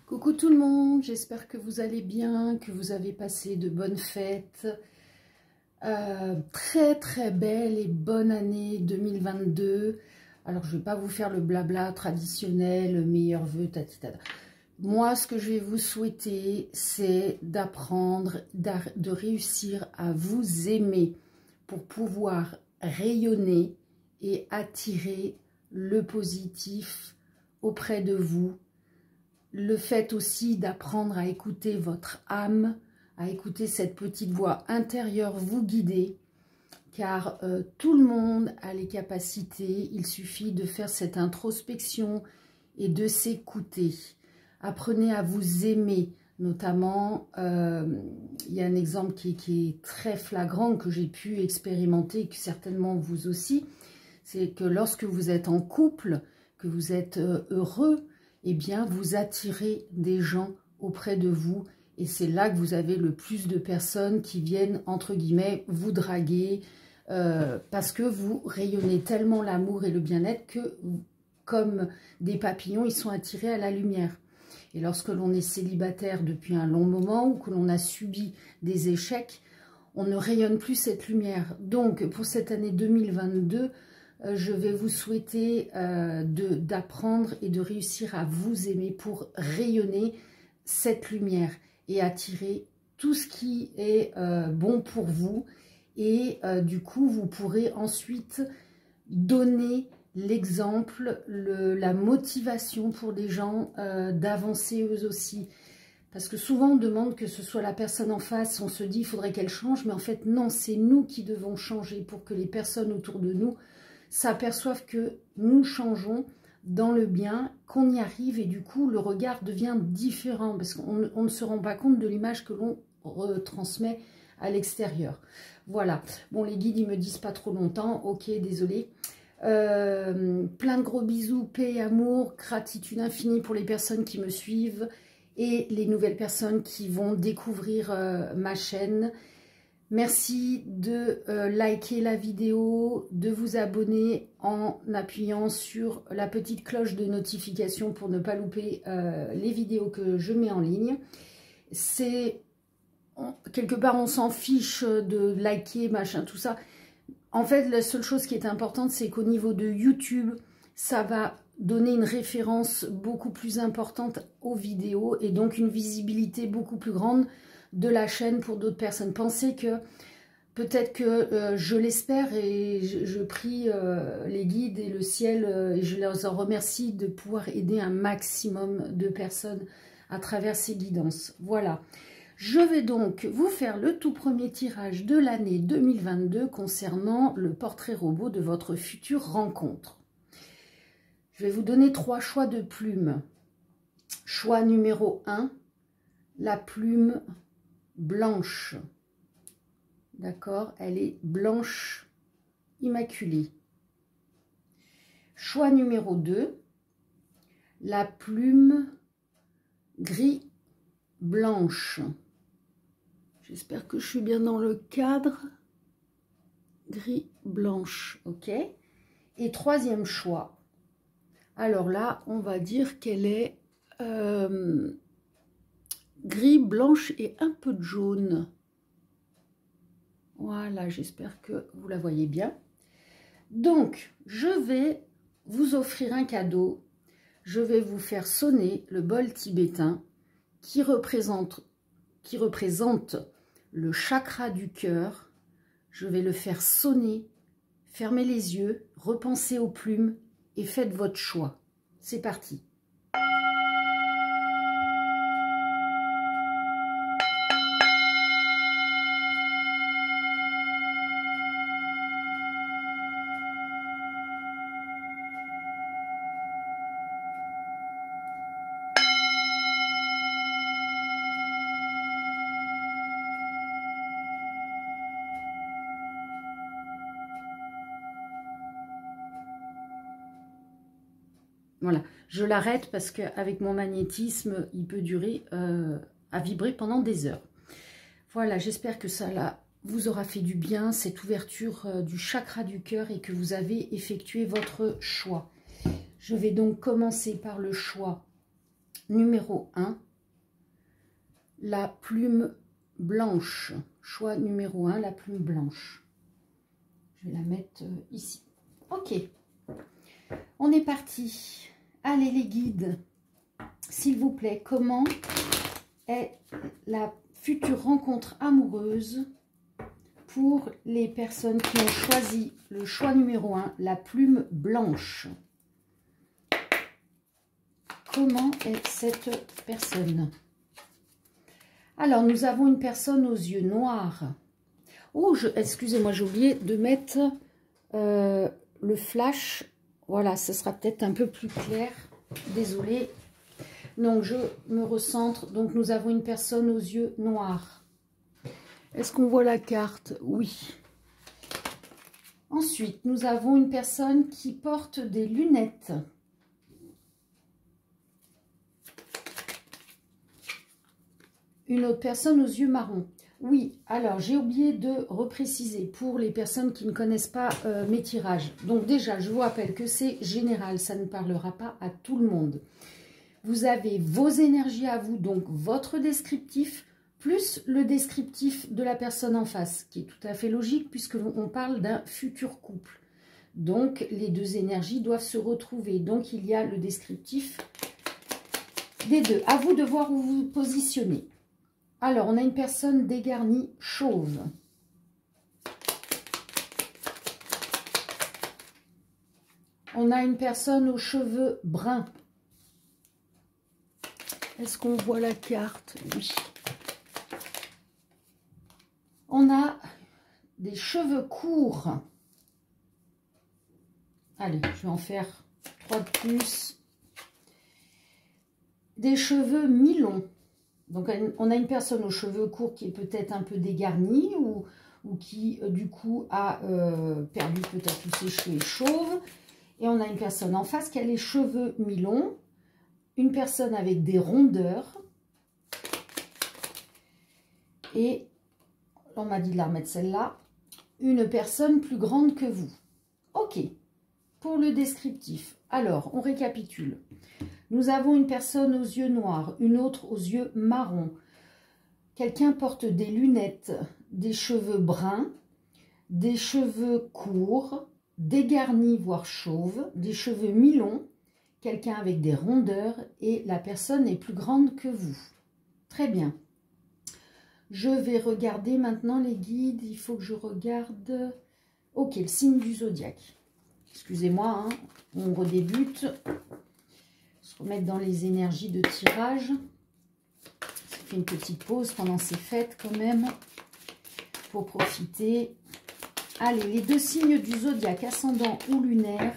Coucou tout le monde, j'espère que vous allez bien, que vous avez passé de bonnes fêtes. Très belle et bonne année 2022. Alors je ne vais pas vous faire le blabla traditionnel, meilleurs vœux, tatitata. Moi, ce que je vais vous souhaiter, c'est d'apprendre, de réussir à vous aimer pour pouvoir rayonner et attirer le positif auprès de vous. Le fait aussi d'apprendre à écouter votre âme, à écouter cette petite voix intérieure vous guider, car tout le monde a les capacités, il suffit de faire cette introspection et de s'écouter. Apprenez à vous aimer, notamment, il y a un exemple qui est très flagrant, que j'ai pu expérimenter, que certainement vous aussi, c'est que lorsque vous êtes en couple, que vous êtes heureux, eh bien, vous attirez des gens auprès de vous et c'est là que vous avez le plus de personnes qui viennent, entre guillemets, vous draguer parce que vous rayonnez tellement l'amour et le bien-être que, comme des papillons, ils sont attirés à la lumière. Et lorsque l'on est célibataire depuis un long moment ou que l'on a subi des échecs, on ne rayonne plus cette lumière. Donc, pour cette année 2022, je vais vous souhaiter d'apprendre et de réussir à vous aimer pour rayonner cette lumière et attirer tout ce qui est bon pour vous. Et du coup, vous pourrez ensuite donner l'exemple, la motivation pour les gens d'avancer eux aussi. Parce que souvent, on demande que ce soit la personne en face, on se dit il faudrait qu'elle change, mais en fait, non, c'est nous qui devons changer pour que les personnes autour de nous s'aperçoivent que nous changeons dans le bien, qu'on y arrive et du coup le regard devient différent parce qu'on ne se rend pas compte de l'image que l'on retransmet à l'extérieur. Voilà, bon les guides ils me disent pas trop longtemps, ok désolé. Plein de gros bisous, paix et amour, gratitude infinie pour les personnes qui me suivent et les nouvelles personnes qui vont découvrir ma chaîne. Merci de liker la vidéo, de vous abonner en appuyant sur la petite cloche de notification pour ne pas louper les vidéos que je mets en ligne. C'est quelque part on s'en fiche de liker, machin, tout ça. En fait, la seule chose qui est importante, c'est qu'au niveau de YouTube, ça va donner une référence beaucoup plus importante aux vidéos et donc une visibilité beaucoup plus grande de la chaîne pour d'autres personnes. Pensez que peut-être que je l'espère et je prie les guides et le ciel et je les en remercie de pouvoir aider un maximum de personnes à travers ces guidances. Voilà. Je vais donc vous faire le tout premier tirage de l'année 2022 concernant le portrait robot de votre future rencontre. Je vais vous donner 3 choix de plumes. Choix numéro 1, la plume blanche. D'accord, elle est blanche immaculée. Choix numéro 2, la plume gris blanche. J'espère que je suis bien dans le cadre. Gris blanche, ok. Et troisième choix. Alors là, on va dire qu'elle est gris, blanche et un peu de jaune. Voilà, j'espère que vous la voyez bien. Donc, je vais vous offrir un cadeau. Je vais vous faire sonner le bol tibétain qui représente le chakra du cœur. Je vais le faire sonner. Fermez les yeux, repensez aux plumes et faites votre choix. C'est parti. Voilà, je l'arrête parce qu'avec mon magnétisme, il peut durer à vibrer pendant des heures. Voilà, j'espère que ça vous aura fait du bien, cette ouverture du chakra du cœur et que vous avez effectué votre choix. Je vais donc commencer par le choix numéro 1, la plume blanche. Choix numéro 1, la plume blanche. Je vais la mettre ici. Ok, on est parti. Allez les guides, s'il vous plaît, comment est la future rencontre amoureuse pour les personnes qui ont choisi le choix numéro 1, la plume blanche? Comment est cette personne? Alors, nous avons une personne aux yeux noirs. Oh, excusez-moi, j'ai oublié de mettre le flash. Voilà, ce sera peut-être un peu plus clair. Désolée. Donc, je me recentre. Donc, nous avons une personne aux yeux noirs. Est-ce qu'on voit la carte? Oui. Ensuite, nous avons une personne qui porte des lunettes. Une autre personne aux yeux marrons. Oui, alors j'ai oublié de repréciser pour les personnes qui ne connaissent pas mes tirages. Donc déjà, je vous rappelle que c'est général, ça ne parlera pas à tout le monde. Vous avez vos énergies à vous, donc votre descriptif, plus le descriptif de la personne en face, qui est tout à fait logique puisqu'on parle d'un futur couple. Donc les deux énergies doivent se retrouver. Donc il y a le descriptif des deux. À vous de voir où vous vous positionnez. Alors, on a une personne dégarnie chauve. On a une personne aux cheveux bruns. Est-ce qu'on voit la carte? Oui. On a des cheveux courts. Allez, je vais en faire 3 de plus. Des cheveux mi-longs. Donc, on a une personne aux cheveux courts qui est peut-être un peu dégarnie ou qui, du coup, a perdu peut-être tous ses cheveux chauves. Et on a une personne en face qui a les cheveux mi-longs. Une personne avec des rondeurs. Et, on m'a dit de la remettre celle-là. Une personne plus grande que vous. Ok. Pour le descriptif. Alors, on récapitule. Nous avons une personne aux yeux noirs, une autre aux yeux marrons. Quelqu'un porte des lunettes, des cheveux bruns, des cheveux courts, dégarnis voire chauves, des cheveux mi-longs, quelqu'un avec des rondeurs et la personne est plus grande que vous. Très bien. Je vais regarder maintenant les guides. Il faut que je regarde... Ok, le signe du zodiaque. Excusez-moi, hein, on redébute. Se remettre dans les énergies de tirage. Ça fait une petite pause pendant ces fêtes quand même. Pour profiter. Allez, les deux signes du zodiaque, ascendant ou lunaire,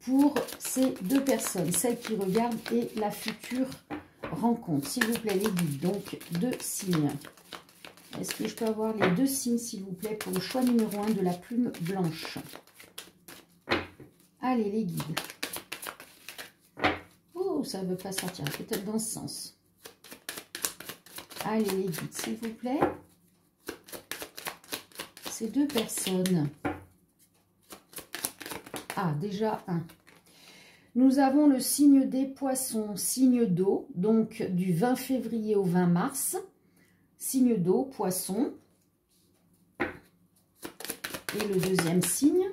pour ces deux personnes, celle qui regarde et la future rencontre. S'il vous plaît, les guides, donc deux signes. Est-ce que je peux avoir les deux signes, s'il vous plaît, pour le choix numéro 1 de la plume blanche? Allez, les guides. Oh, ça ne veut pas sortir, peut-être dans ce sens. Allez, les guides, s'il vous plaît. Ces deux personnes. Ah, déjà un. Nous avons le signe des poissons, signe d'eau, donc du 20 février au 20 mars. Signe d'eau, poisson. Et le deuxième signe.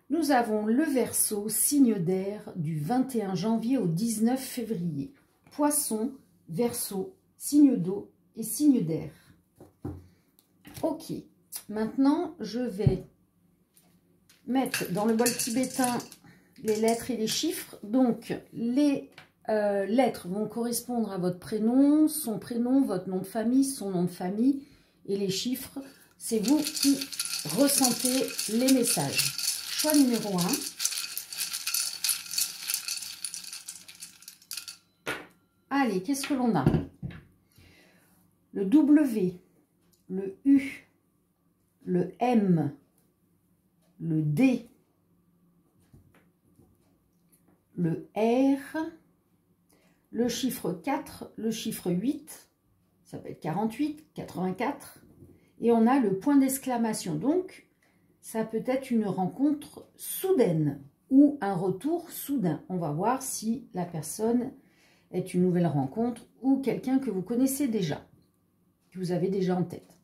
Nous avons le Verseau, signe d'air, du 21 janvier au 19 février. Poisson, Verseau, signe d'eau et signe d'air. Ok, maintenant je vais mettre dans le bol tibétain les lettres et les chiffres. Donc les lettres vont correspondre à votre prénom, son prénom, votre nom de famille, son nom de famille. Et les chiffres, c'est vous qui ressentez les messages. Choix numéro 1. Allez, qu'est-ce que l'on a? Le W, le U, le M, le D, le R, le chiffre 4, le chiffre 8, ça peut être 48, 84, et on a le point d'exclamation. Donc, ça peut être une rencontre soudaine ou un retour soudain. On va voir si la personne être une nouvelle rencontre ou quelqu'un que vous connaissez déjà, que vous avez déjà en tête.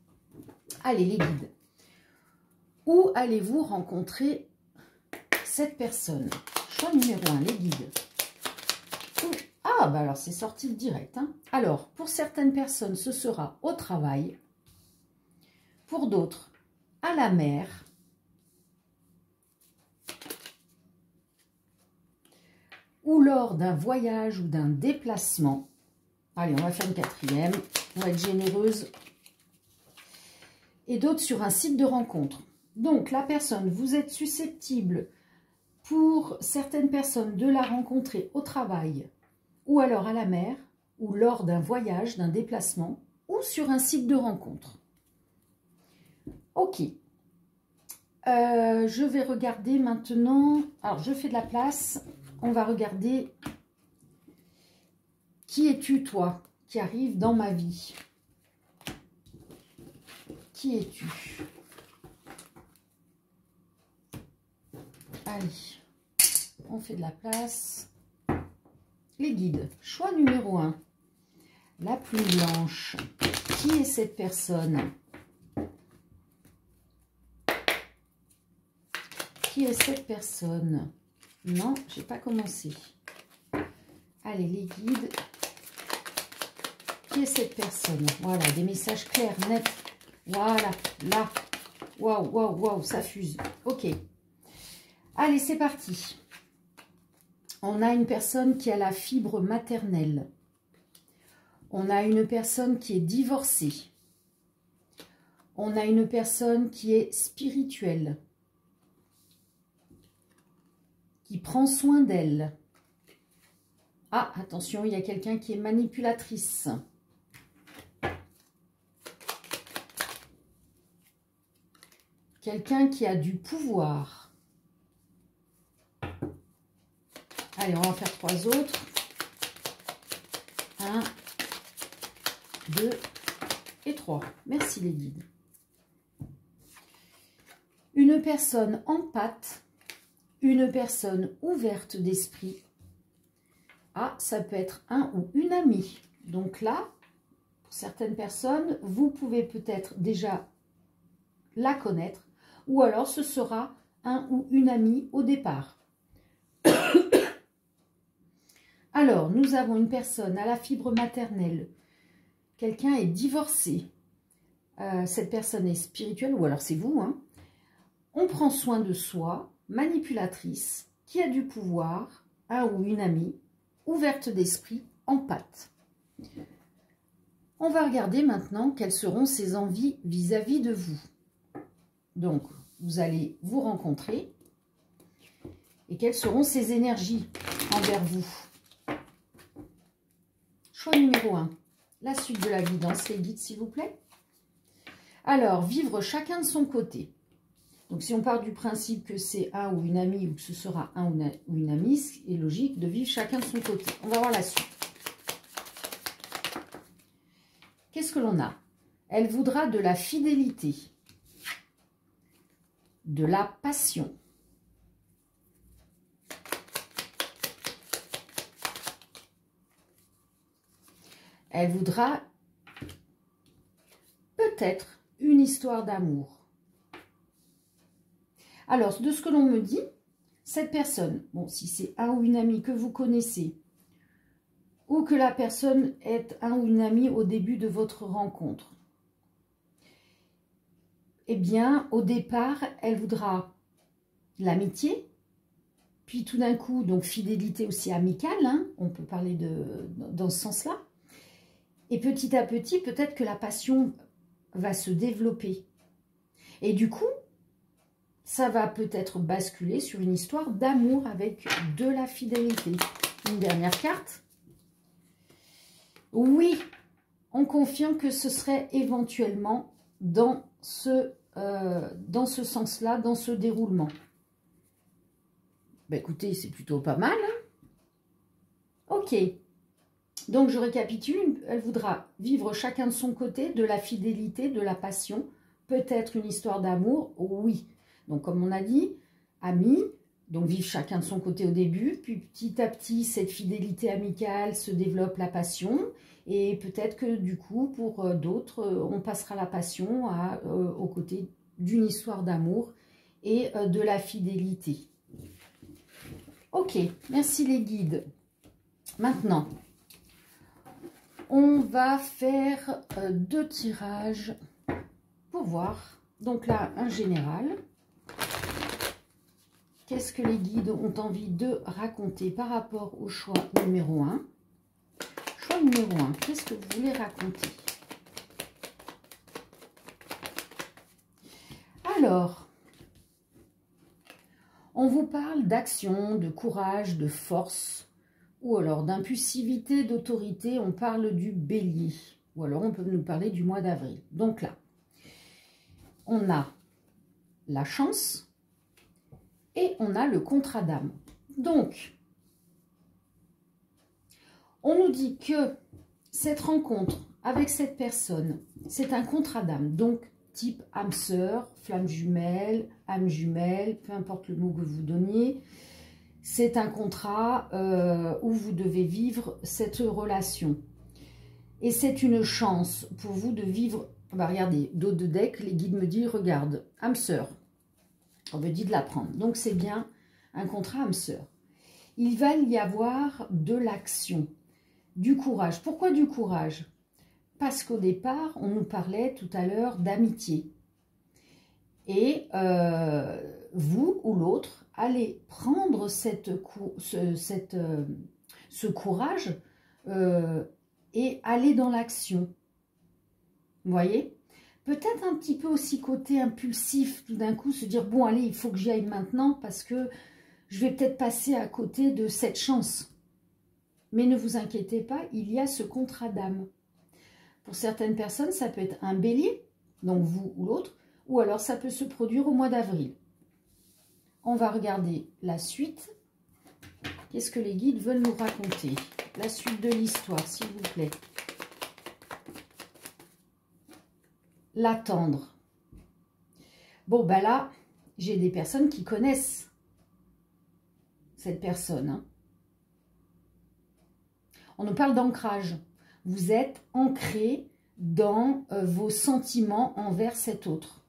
Allez, les guides. Où allez-vous rencontrer cette personne? Choix numéro 1, les guides. Ah, bah alors c'est sorti direct. Hein. Alors, pour certaines personnes, ce sera au travail. Pour d'autres, à la mer. Ou lors d'un voyage ou d'un déplacement. Allez, on va faire une quatrième. On va être généreuse. Et d'autres sur un site de rencontre. Donc, la personne, vous êtes susceptible, pour certaines personnes, de la rencontrer au travail, ou alors à la mer, ou lors d'un voyage, d'un déplacement, ou sur un site de rencontre. Ok. Je vais regarder maintenant. Alors, je fais de la place. On va regarder. Qui es-tu, toi, qui arrive dans ma vie? Qui es-tu? Allez, on fait de la place. Les guides. Choix numéro 1. La plume blanche. Qui est cette personne? Qui est cette personne? Non, j'ai pas commencé. Allez, les guides. Qui est cette personne? Voilà, des messages clairs, nets. Voilà, là. Waouh, waouh, waouh, ça fuse. Ok. Allez, c'est parti. On a une personne qui a la fibre maternelle. On a une personne qui est divorcée. On a une personne qui est spirituelle. Qui prend soin d'elle. Ah, attention, il y a quelqu'un qui est manipulatrice. Quelqu'un qui a du pouvoir. Allez, on va en faire 3 autres. 1, 2 et 3. Merci les guides. Une personne empathe. Une personne ouverte d'esprit. Ah, ça peut être un ou une amie. Donc là, pour certaines personnes, vous pouvez peut-être déjà la connaître. Ou alors, ce sera un ou une amie au départ. Alors, nous avons une personne à la fibre maternelle. Quelqu'un est divorcé. Cette personne est spirituelle, ou alors c'est vous. Hein. On prend soin de soi, manipulatrice, qui a du pouvoir, un ou une amie, ouverte d'esprit, empathe. On va regarder maintenant quelles seront ses envies vis-à-vis de vous. Donc, vous allez vous rencontrer et quelles seront ses énergies envers vous. Choix numéro 1. La suite de la guidance, les guides, s'il vous plaît. Alors, vivre chacun de son côté. Donc, si on part du principe que c'est un ou une amie ou que ce sera un ou une amie, c'est logique de vivre chacun de son côté. On va voir la suite. Qu'est-ce que l'on a? Elle voudra de la fidélité, de la passion. Elle voudra peut-être une histoire d'amour. Alors, de ce que l'on me dit, cette personne, bon, si c'est un ou une amie que vous connaissez, ou que la personne est un ou une amie au début de votre rencontre, eh bien, au départ, elle voudra l'amitié, puis tout d'un coup, donc fidélité aussi amicale, hein, on peut parler dans ce sens-là, et petit à petit, peut-être que la passion va se développer. Et du coup, ça va peut-être basculer sur une histoire d'amour avec de la fidélité. Une dernière carte. Oui, on confirme que ce serait éventuellement dans ce sens-là, dans ce déroulement. Ben écoutez, c'est plutôt pas mal. Hein. Ok. Donc, je récapitule. Elle voudra vivre chacun de son côté, de la fidélité, de la passion. Peut-être une histoire d'amour, oui. Donc, comme on a dit, amis, Donc, vivent chacun de son côté au début, puis petit à petit, cette fidélité amicale se développe la passion. Et peut-être que du coup, pour d'autres, on passera la passion aux côtés d'une histoire d'amour et de la fidélité. Ok, merci les guides. Maintenant, on va faire 2 tirages pour voir. Donc là, un général. Qu'est-ce que les guides ont envie de raconter par rapport au choix numéro 1? Choix numéro 1, qu'est-ce que vous voulez raconter? Alors, on vous parle d'action, de courage, de force, ou alors d'impulsivité, d'autorité. On parle du bélier, ou alors on peut nous parler du mois d'avril. Donc là, on a la chance et on a le contrat d'âme. Donc, on nous dit que cette rencontre avec cette personne, c'est un contrat d'âme. Donc, type âme sœur, flamme jumelle, âme jumelle, peu importe le mot que vous donniez. C'est un contrat où vous devez vivre cette relation. Et c'est une chance pour vous de vivre... Bah, regardez, dos de deck, les guides me disent, regarde, âme sœur. On me dit de la prendre. Donc, c'est bien un contrat âme sœur. Il va y avoir de l'action, du courage. Pourquoi du courage? Parce qu'au départ, on nous parlait tout à l'heure d'amitié. Et vous ou l'autre allez prendre ce courage et aller dans l'action. Vous voyez? Peut-être un petit peu aussi côté impulsif, tout d'un coup se dire, bon allez, il faut que j'y aille maintenant parce que je vais peut-être passer à côté de cette chance. Mais ne vous inquiétez pas, il y a ce contrat d'âme. Pour certaines personnes, ça peut être un bélier, donc vous ou l'autre, ou alors ça peut se produire au mois d'avril. On va regarder la suite. Qu'est-ce que les guides veulent nous raconter? La suite de l'histoire, s'il vous plaît. L'attendre. Bon, ben là, j'ai des personnes qui connaissent cette personne. Hein. On nous parle d'ancrage. Vous êtes ancré dans vos sentiments envers cet autre.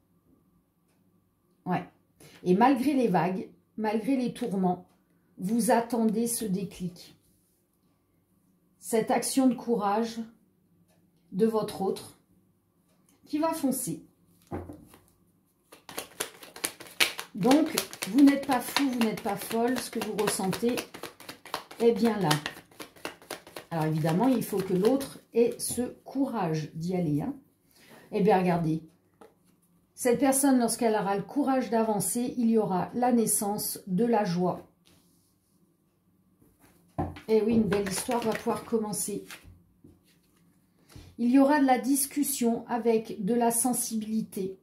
Ouais. Et malgré les vagues, malgré les tourments, vous attendez ce déclic. Cette action de courage de votre autre qui va foncer. Donc, vous n'êtes pas fou, vous n'êtes pas folle. Ce que vous ressentez est bien là. Alors évidemment, il faut que l'autre ait ce courage d'y aller. Hein. Eh bien, regardez. Cette personne, lorsqu'elle aura le courage d'avancer, il y aura la naissance de la joie. Et oui, une belle histoire va pouvoir commencer. Il y aura de la discussion avec de la sensibilité.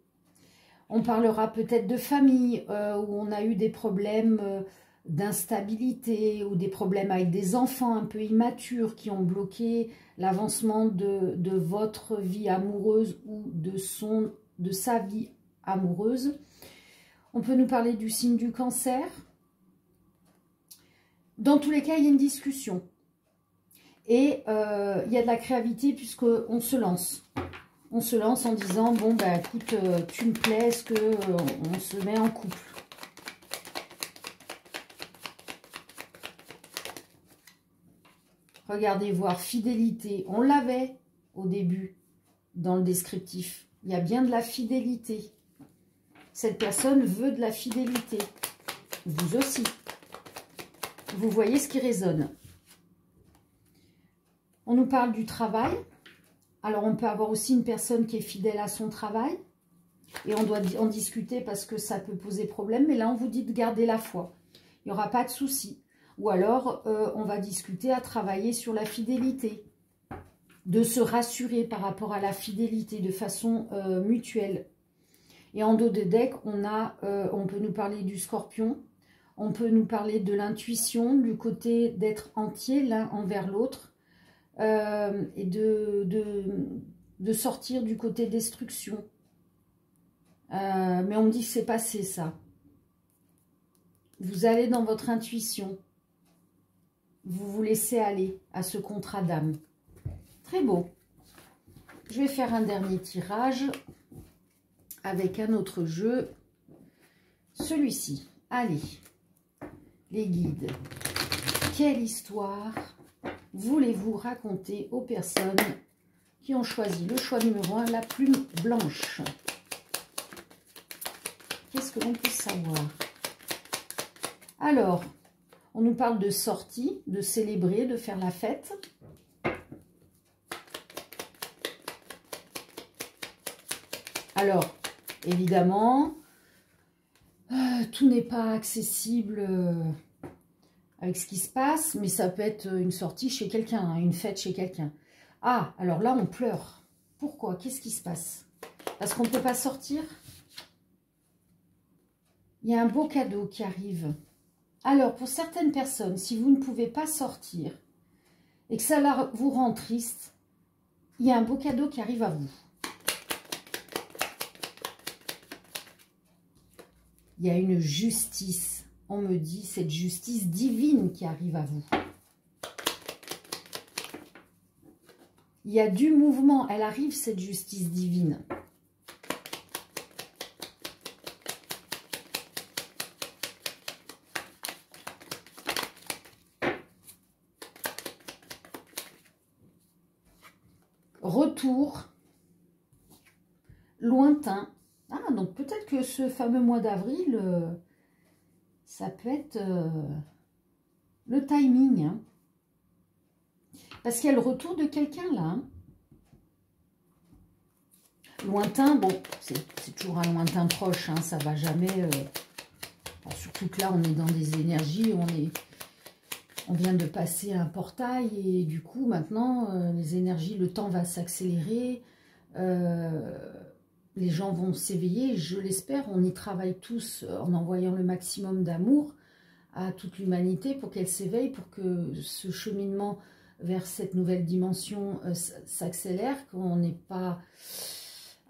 On parlera peut-être de famille où on a eu des problèmes d'instabilité ou des problèmes avec des enfants un peu immatures qui ont bloqué l'avancement de votre vie amoureuse ou de sa vie amoureuse. On peut nous parler du signe du cancer. Dans tous les cas, il y a une discussion. Et il y a de la créativité puisqu'on se lance. On se lance en disant, bon, ben écoute, tu me plais, est-ce qu'on se met en couple? Regardez, voir fidélité. On l'avait au début dans le descriptif. Il y a bien de la fidélité. Cette personne veut de la fidélité. Vous aussi. Vous voyez ce qui résonne. On nous parle du travail. Alors, on peut avoir aussi une personne qui est fidèle à son travail. Et on doit en discuter parce que ça peut poser problème. Mais là, on vous dit de garder la foi. Il n'y aura pas de souci. Ou alors, on va discuter à travailler sur la fidélité. De se rassurer par rapport à la fidélité de façon mutuelle. Et en dos de deck, on peut nous parler du scorpion. On peut nous parler de l'intuition, du côté d'être entier l'un envers l'autre. Et de sortir du côté destruction. Mais on me dit que c'est passé ça. Vous allez dans votre intuition. Vous vous laissez aller à ce contrat d'âme. Très beau. Je vais faire un dernier tirage avec un autre jeu. Celui-ci. Allez. Les guides. Quelle histoire voulez-vous raconter aux personnes qui ont choisi le choix numéro 1, la plume blanche? Qu'est-ce que l'on peut savoir? Alors, on nous parle de sortie, de célébrer, de faire la fête. Alors, évidemment, tout n'est pas accessible avec ce qui se passe, mais ça peut être une sortie chez quelqu'un, hein, une fête chez quelqu'un. Ah, alors là, on pleure. Pourquoi? Qu'est-ce qui se passe? Parce qu'on ne peut pas sortir? Il y a un beau cadeau qui arrive. Alors, pour certaines personnes, si vous ne pouvez pas sortir et que ça vous rend triste, il y a un beau cadeau qui arrive à vous. Il y a une justice. On me dit, cette justice divine qui arrive à vous. Il y a du mouvement. Elle arrive, cette justice divine. Retour lointain. Ah, donc peut-être que ce fameux mois d'avril, ça peut être le timing. Hein. Parce qu'il y a le retour de quelqu'un là. Hein. Lointain, bon, c'est toujours un lointain proche, hein, ça va jamais... surtout que là, on est dans des énergies, on vient de passer un portail et du coup, maintenant, les énergies, le temps va s'accélérer, les gens vont s'éveiller, je l'espère, on y travaille tous en envoyant le maximum d'amour à toute l'humanité pour qu'elle s'éveille, pour que ce cheminement vers cette nouvelle dimension s'accélère, qu'on n'ait pas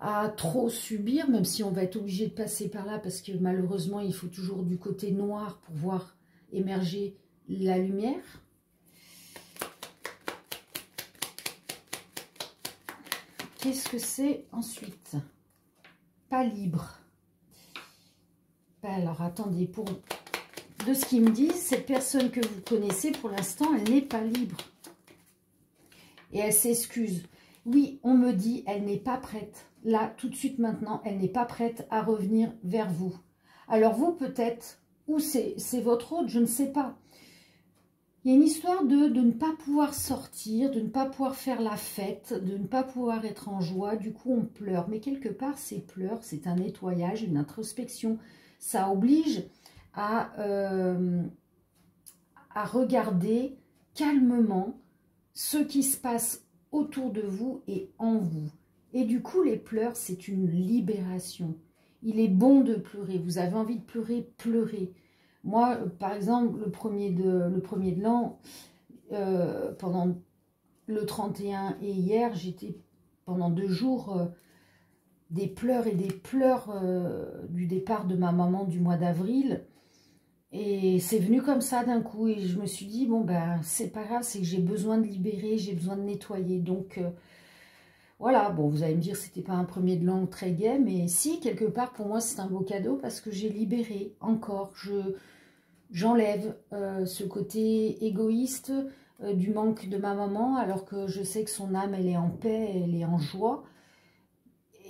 à trop subir, même si on va être obligé de passer par là, parce que malheureusement, il faut toujours du côté noir pour voir émerger la lumière. Qu'est-ce que c'est ensuite? Pas libre. Alors, attendez, de ce qu'ils me disent, cette personne que vous connaissez, pour l'instant, elle n'est pas libre. Et elle s'excuse. Oui, on me dit, elle n'est pas prête. Là, tout de suite maintenant, elle n'est pas prête à revenir vers vous. Alors vous, peut-être, ou c'est votre hôte, je ne sais pas. Il y a une histoire de ne pas pouvoir sortir, de ne pas pouvoir faire la fête, de ne pas pouvoir être en joie. Du coup, on pleure. Mais quelque part, ces pleurs, c'est un nettoyage, une introspection. Ça oblige à regarder calmement ce qui se passe autour de vous et en vous. Et du coup, les pleurs, c'est une libération. Il est bon de pleurer. Vous avez envie de pleurer, pleurez. Moi, par exemple, le premier de l'an, pendant le 31 et hier, j'étais pendant 2 jours des pleurs et des pleurs du départ de ma maman du mois d'avril. Et c'est venu comme ça d'un coup. Et je me suis dit, bon, ben, c'est pas grave, c'est que j'ai besoin de libérer, j'ai besoin de nettoyer. Donc, voilà, bon, vous allez me dire, c'était pas un premier de l'an très gai, mais si, quelque part, pour moi, c'est un beau cadeau parce que j'ai libéré encore. J'enlève ce côté égoïste du manque de ma maman, alors que je sais que son âme, elle est en paix, elle est en joie.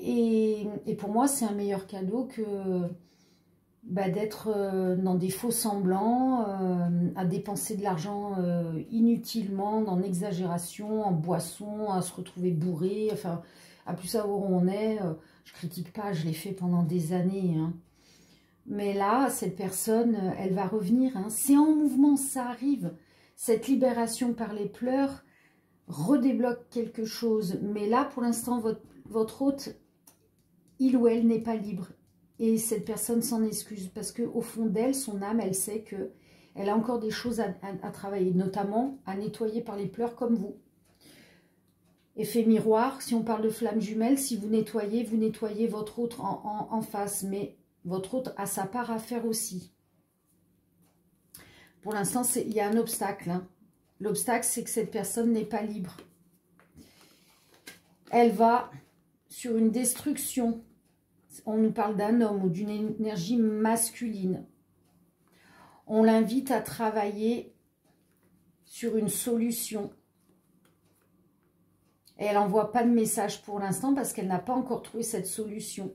Et pour moi, c'est un meilleur cadeau que d'être dans des faux semblants, à dépenser de l'argent inutilement, dans l'exagération, en boisson, à se retrouver bourré, enfin, à plus savoir où on est. Je critique pas, je l'ai fait pendant des années. Hein. Mais là, cette personne, elle va revenir. Hein. C'est en mouvement, ça arrive. Cette libération par les pleurs redébloque quelque chose. Mais là, pour l'instant, votre hôte, il ou elle n'est pas libre. Et cette personne s'en excuse parce qu'au fond d'elle, son âme, elle sait qu'elle a encore des choses à travailler, notamment à nettoyer par les pleurs comme vous. Effet miroir, si on parle de flamme jumelle, si vous nettoyez votre autre en face, mais votre autre a sa part à faire aussi. Pour l'instant, il y a un obstacle. Hein. L'obstacle, c'est que cette personne n'est pas libre. Elle va sur une destruction. On nous parle d'un homme ou d'une énergie masculine. On l'invite à travailler sur une solution. Et elle n'envoie pas de message pour l'instant parce qu'elle n'a pas encore trouvé cette solution.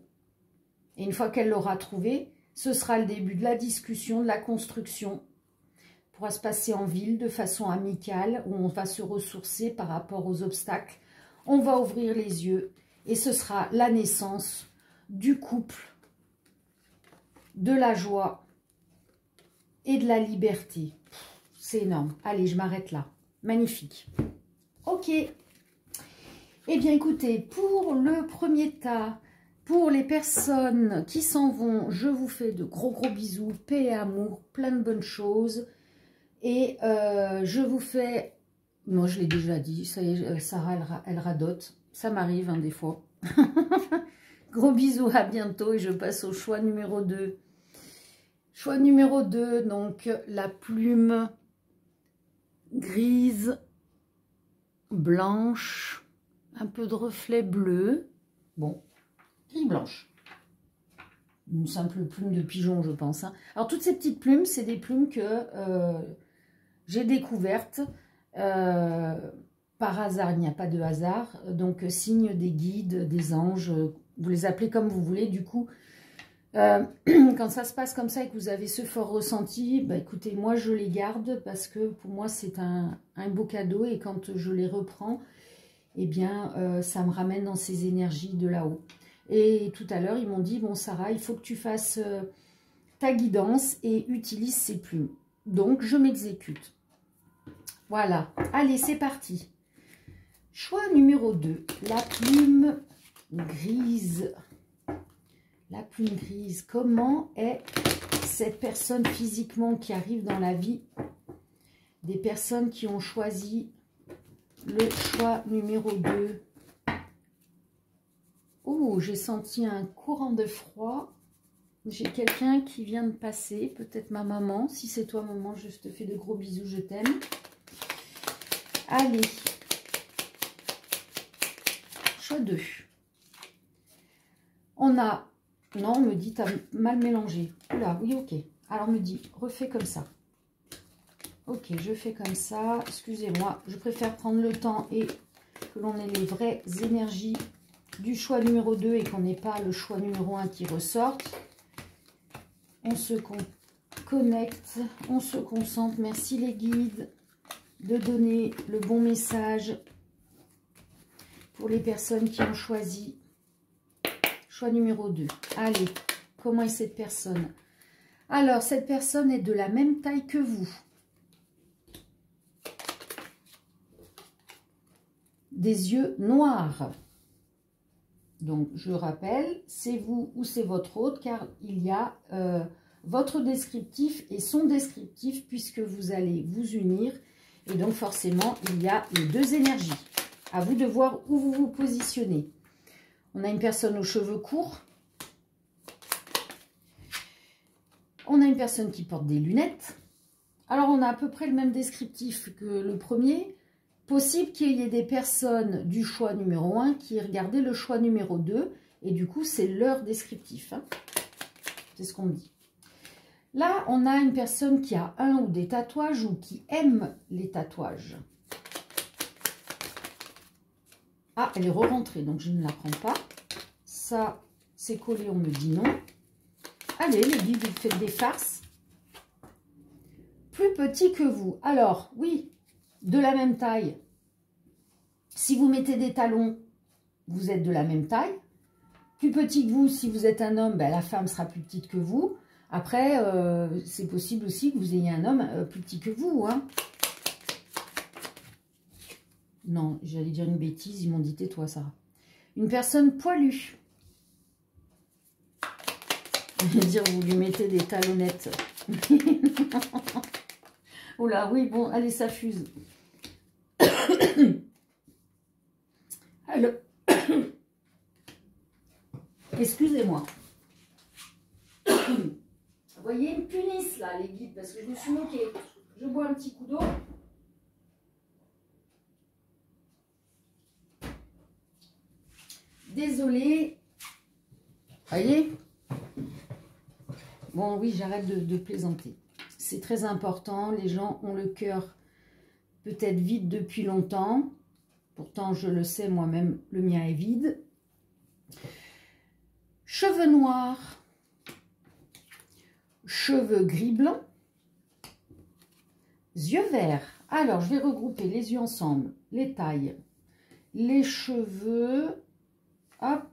Et une fois qu'elle l'aura trouvée, ce sera le début de la discussion, de la construction. Pourra se passer en ville de façon amicale où on va se ressourcer par rapport aux obstacles. On va ouvrir les yeux et ce sera la naissance du couple, de la joie et de la liberté. C'est énorme. Allez, je m'arrête là. Magnifique. Ok. Eh bien, écoutez, pour le premier tas, pour les personnes qui s'en vont, je vous fais de gros bisous, paix et amour, plein de bonnes choses. Et je vous fais... Moi, je l'ai déjà dit, ça y est, Sarah, elle radote. Ça m'arrive, hein, des fois. Gros bisous, à bientôt. Et je passe au choix numéro 2. Choix numéro 2, donc la plume grise, blanche, un peu de reflet bleu. Bon, gris blanche. Une simple plume de pigeon, je pense. Hein. Alors, toutes ces petites plumes, c'est des plumes que j'ai découvertes par hasard. Il n'y a pas de hasard. Donc, signe des guides, des anges, vous les appelez comme vous voulez. Du coup, quand ça se passe comme ça et que vous avez ce fort ressenti, bah, écoutez, moi, je les garde parce que pour moi, c'est un beau cadeau. Et quand je les reprends, eh bien, ça me ramène dans ces énergies de là-haut. Et tout à l'heure, ils m'ont dit, bon, Sarah, il faut que tu fasses ta guidance et utilise ces plumes. Donc, je m'exécute. Voilà. Allez, c'est parti. Choix numéro 2. La plume grise. La plume grise. Comment est cette personne physiquement qui arrive dans la vie des personnes qui ont choisi le choix numéro 2? Oh, j'ai senti un courant de froid. J'ai quelqu'un qui vient de passer, peut-être ma maman. Si c'est toi, maman, je te fais de gros bisous, je t'aime. Allez. Choix 2. On a... Non, on me dit, t'as mal mélangé. Oula, oui, ok. Alors, on me dit, refais comme ça. Ok, je fais comme ça. Excusez-moi, je préfère prendre le temps et que l'on ait les vraies énergies du choix numéro 2 et qu'on n'ait pas le choix numéro 1 qui ressorte. On se connecte, on se concentre. Merci les guides de donner le bon message pour les personnes qui ont choisi choix numéro 2. Allez, comment est cette personne? Alors, cette personne est de la même taille que vous. Des yeux noirs. Donc, je rappelle, c'est vous ou c'est votre hôte, car il y a votre descriptif et son descriptif, puisque vous allez vous unir. Et donc, forcément, il y a les deux énergies. À vous de voir où vous vous positionnez. On a une personne aux cheveux courts. On a une personne qui porte des lunettes. Alors, on a à peu près le même descriptif que le premier. Possible qu'il y ait des personnes du choix numéro 1 qui regardaient le choix numéro 2. Et du coup, c'est leur descriptif. Hein. C'est ce qu'on dit. Là, on a une personne qui a un ou des tatouages ou qui aime les tatouages. Ah, elle est re-rentrée, donc je ne la prends pas. Ça, c'est collé, on me dit non. Allez, les guides, vous faites des farces. Plus petit que vous. Alors, oui, de la même taille. Si vous mettez des talons, vous êtes de la même taille. Plus petit que vous, si vous êtes un homme, ben, la femme sera plus petite que vous. Après, c'est possible aussi que vous ayez un homme plus petit que vous. Hein. Non, j'allais dire une bêtise, ils m'ont dit tais-toi, Sarah. Une personne poilue. Je vais dire, vous lui mettez des talonnettes. Oh là, oui, bon, allez, ça fuse. Alors, excusez-moi. Vous voyez, ils me punissent là, les guides, parce que je me suis moquée. Je bois un petit coup d'eau. Désolée. Voyez? Bon, oui, j'arrête de plaisanter. C'est très important. Les gens ont le cœur peut-être vide depuis longtemps. Pourtant, je le sais, moi-même, le mien est vide. Cheveux noirs. Cheveux gris-blanc. Yeux verts. Alors, je vais regrouper les yeux ensemble, les tailles, les cheveux. Hop.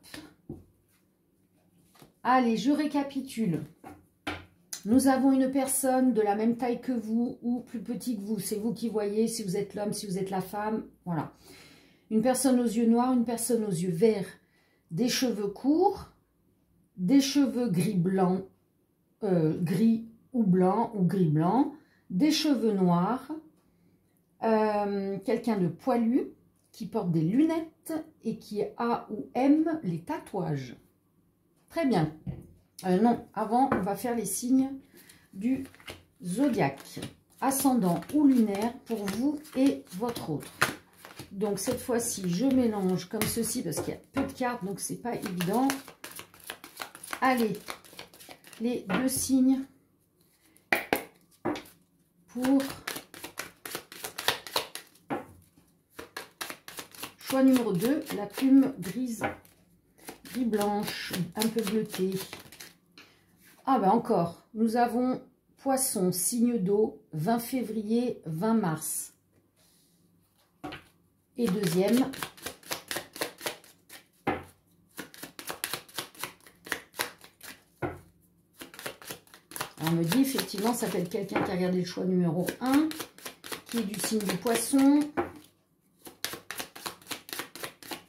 Allez, je récapitule. Nous avons une personne de la même taille que vous ou plus petit que vous. C'est vous qui voyez si vous êtes l'homme, si vous êtes la femme. Voilà. Une personne aux yeux noirs, une personne aux yeux verts, des cheveux courts, des cheveux gris-blanc, gris ou blanc ou gris-blanc, des cheveux noirs, quelqu'un de poilu qui porte des lunettes et qui a ou aime les tatouages. Très bien. Non, avant, on va faire les signes du zodiaque. Ascendant ou lunaire pour vous et votre autre. Donc, cette fois-ci, je mélange comme ceci parce qu'il y a peu de cartes, donc c'est pas évident. Allez, les deux signes pour choix numéro 2, la plume grise, gris blanche, un peu bleutée. Ah ben encore, nous avons Poisson, signe d'eau, 20 février, 20 mars. Et deuxième, on me dit effectivement, ça peut être quelqu'un qui a regardé le choix numéro 1, qui est du signe du Poisson.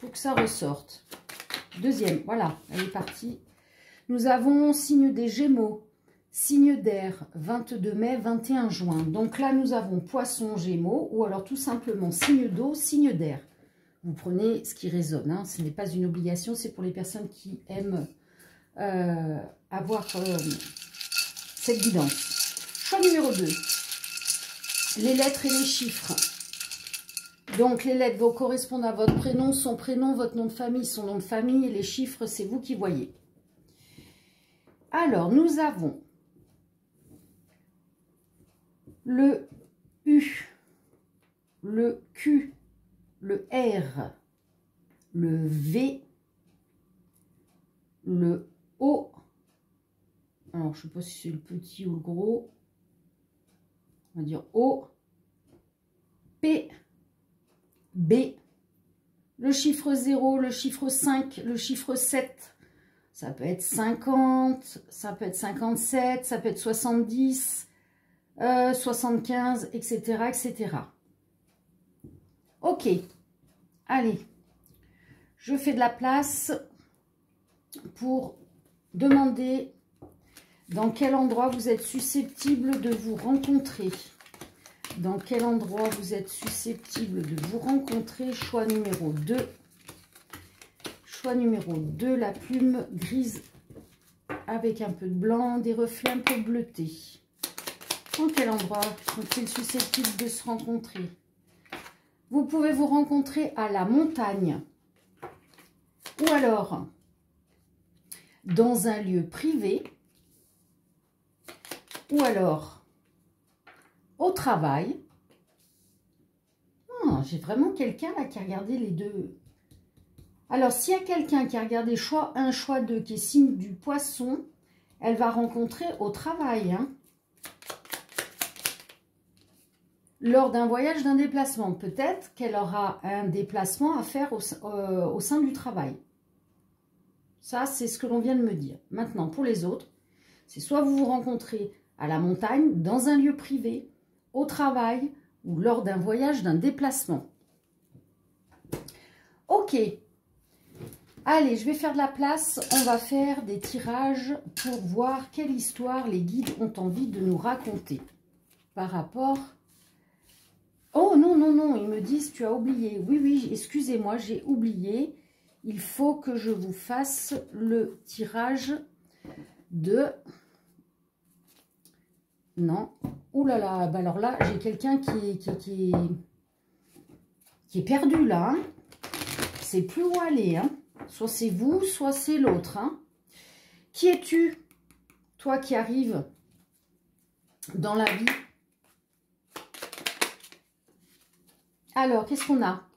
Pour que ça ressorte. Deuxième, voilà, elle est partie. Nous avons signe des Gémeaux, signe d'air, 22 mai, 21 juin. Donc là, nous avons Poisson, Gémeaux, ou alors tout simplement signe d'eau, signe d'air. Vous prenez ce qui résonne, hein. Ce n'est pas une obligation, c'est pour les personnes qui aiment avoir cette guidance. Choix numéro 2, les lettres et les chiffres. Donc les lettres vont correspondre à votre prénom, son prénom, votre nom de famille, son nom de famille, et les chiffres, c'est vous qui voyez. Alors, nous avons le U, le Q, le R, le V, le O. Alors, je ne sais pas si c'est le petit ou le gros. On va dire O, P, B, le chiffre 0, le chiffre 5, le chiffre 7. Ça peut être 50, ça peut être 57, ça peut être 70, 75, etc., etc. Ok. Allez. Je fais de la place pour demander dans quel endroit vous êtes susceptible de vous rencontrer. Dans quel endroit vous êtes susceptible de vous rencontrer. Choix numéro 2. Choix numéro 2, la plume grise avec un peu de blanc, des reflets un peu bleutés. Dans quel endroit sont-ils susceptibles de se rencontrer? Vous pouvez vous rencontrer à la montagne ou alors dans un lieu privé ou alors au travail. J'ai vraiment quelqu'un là qui a regardé les deux. Alors, s'il y a quelqu'un qui a regardé choix 1, choix 2, qui est signe du Poisson, elle va rencontrer au travail. Hein. Lors d'un voyage, d'un déplacement. Peut-être qu'elle aura un déplacement à faire au sein du travail. Ça, c'est ce que l'on vient de me dire. Maintenant, pour les autres, c'est soit vous vous rencontrez à la montagne, dans un lieu privé, au travail ou lors d'un voyage, d'un déplacement. Ok. Allez, je vais faire de la place. On va faire des tirages pour voir quelle histoire les guides ont envie de nous raconter. Par rapport... Oh non, non, non, ils me disent, tu as oublié. Oui, oui, excusez-moi, j'ai oublié. Il faut que je vous fasse le tirage de Non. Ouh là là, bah alors là, j'ai quelqu'un qui est perdu là. Hein. C'est plus où aller. Hein. Soit c'est vous, soit c'est l'autre. Hein. Qui es-tu, toi qui arrives dans la vie? Alors, qu'est-ce qu'on a?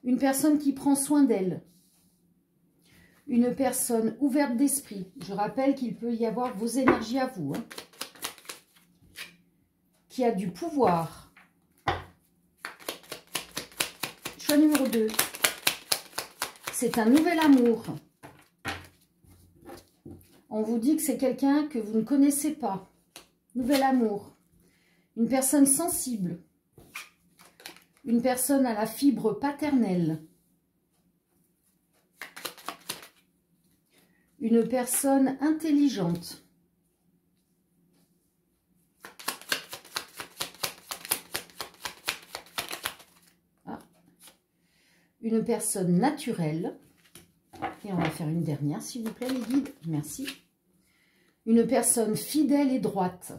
Une personne qui prend soin d'elle. Une personne ouverte d'esprit. Je rappelle qu'il peut y avoir vos énergies à vous. Hein. Qui a du pouvoir. Choix numéro 2. C'est un nouvel amour. On vous dit que c'est quelqu'un que vous ne connaissez pas. Nouvel amour. Une personne sensible. Une personne à la fibre paternelle. Une personne intelligente. Ah. Une personne naturelle. Et on va faire une dernière, s'il vous plaît, les guides. Merci. Une personne fidèle et droite.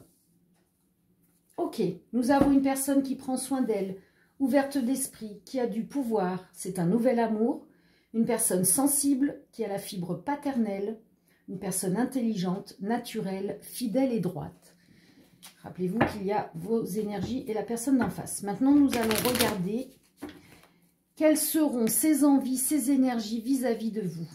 Ok, nous avons une personne qui prend soin d'elle, ouverte d'esprit, qui a du pouvoir. C'est un nouvel amour. Une personne sensible, qui a la fibre paternelle. Une personne intelligente, naturelle, fidèle et droite. Rappelez-vous qu'il y a vos énergies et la personne d'en face. Maintenant, nous allons regarder quelles seront ses envies, ses énergies vis-à-vis de vous.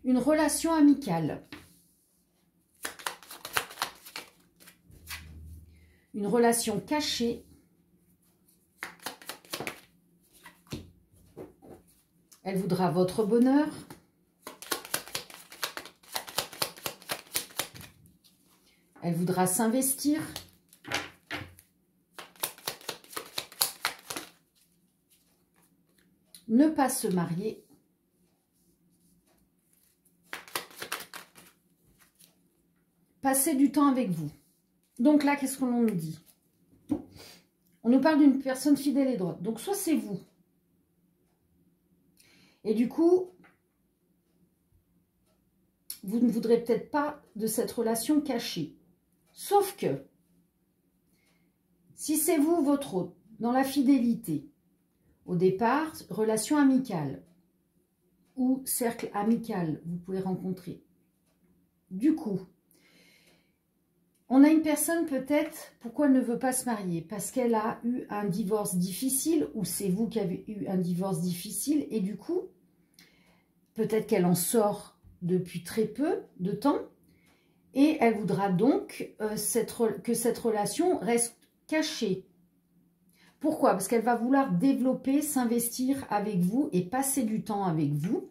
Une relation amicale. Une relation cachée. Elle voudra votre bonheur. Elle voudra s'investir. Ne pas se marier. Passer du temps avec vous. Donc là, qu'est-ce qu'on nous dit? On nous parle d'une personne fidèle et droite. Donc soit c'est vous. Et du coup, vous ne voudrez peut-être pas de cette relation cachée. Sauf que, si c'est vous, votre autre, dans la fidélité, au départ, relation amicale ou cercle amical, vous pouvez rencontrer. Du coup, on a une personne peut-être, pourquoi elle ne veut pas se marier? Parce qu'elle a eu un divorce difficile, ou c'est vous qui avez eu un divorce difficile, et du coup, peut-être qu'elle en sort depuis très peu de temps, et elle voudra donc que cette relation reste cachée. Pourquoi? Parce qu'elle va vouloir développer, s'investir avec vous et passer du temps avec vous,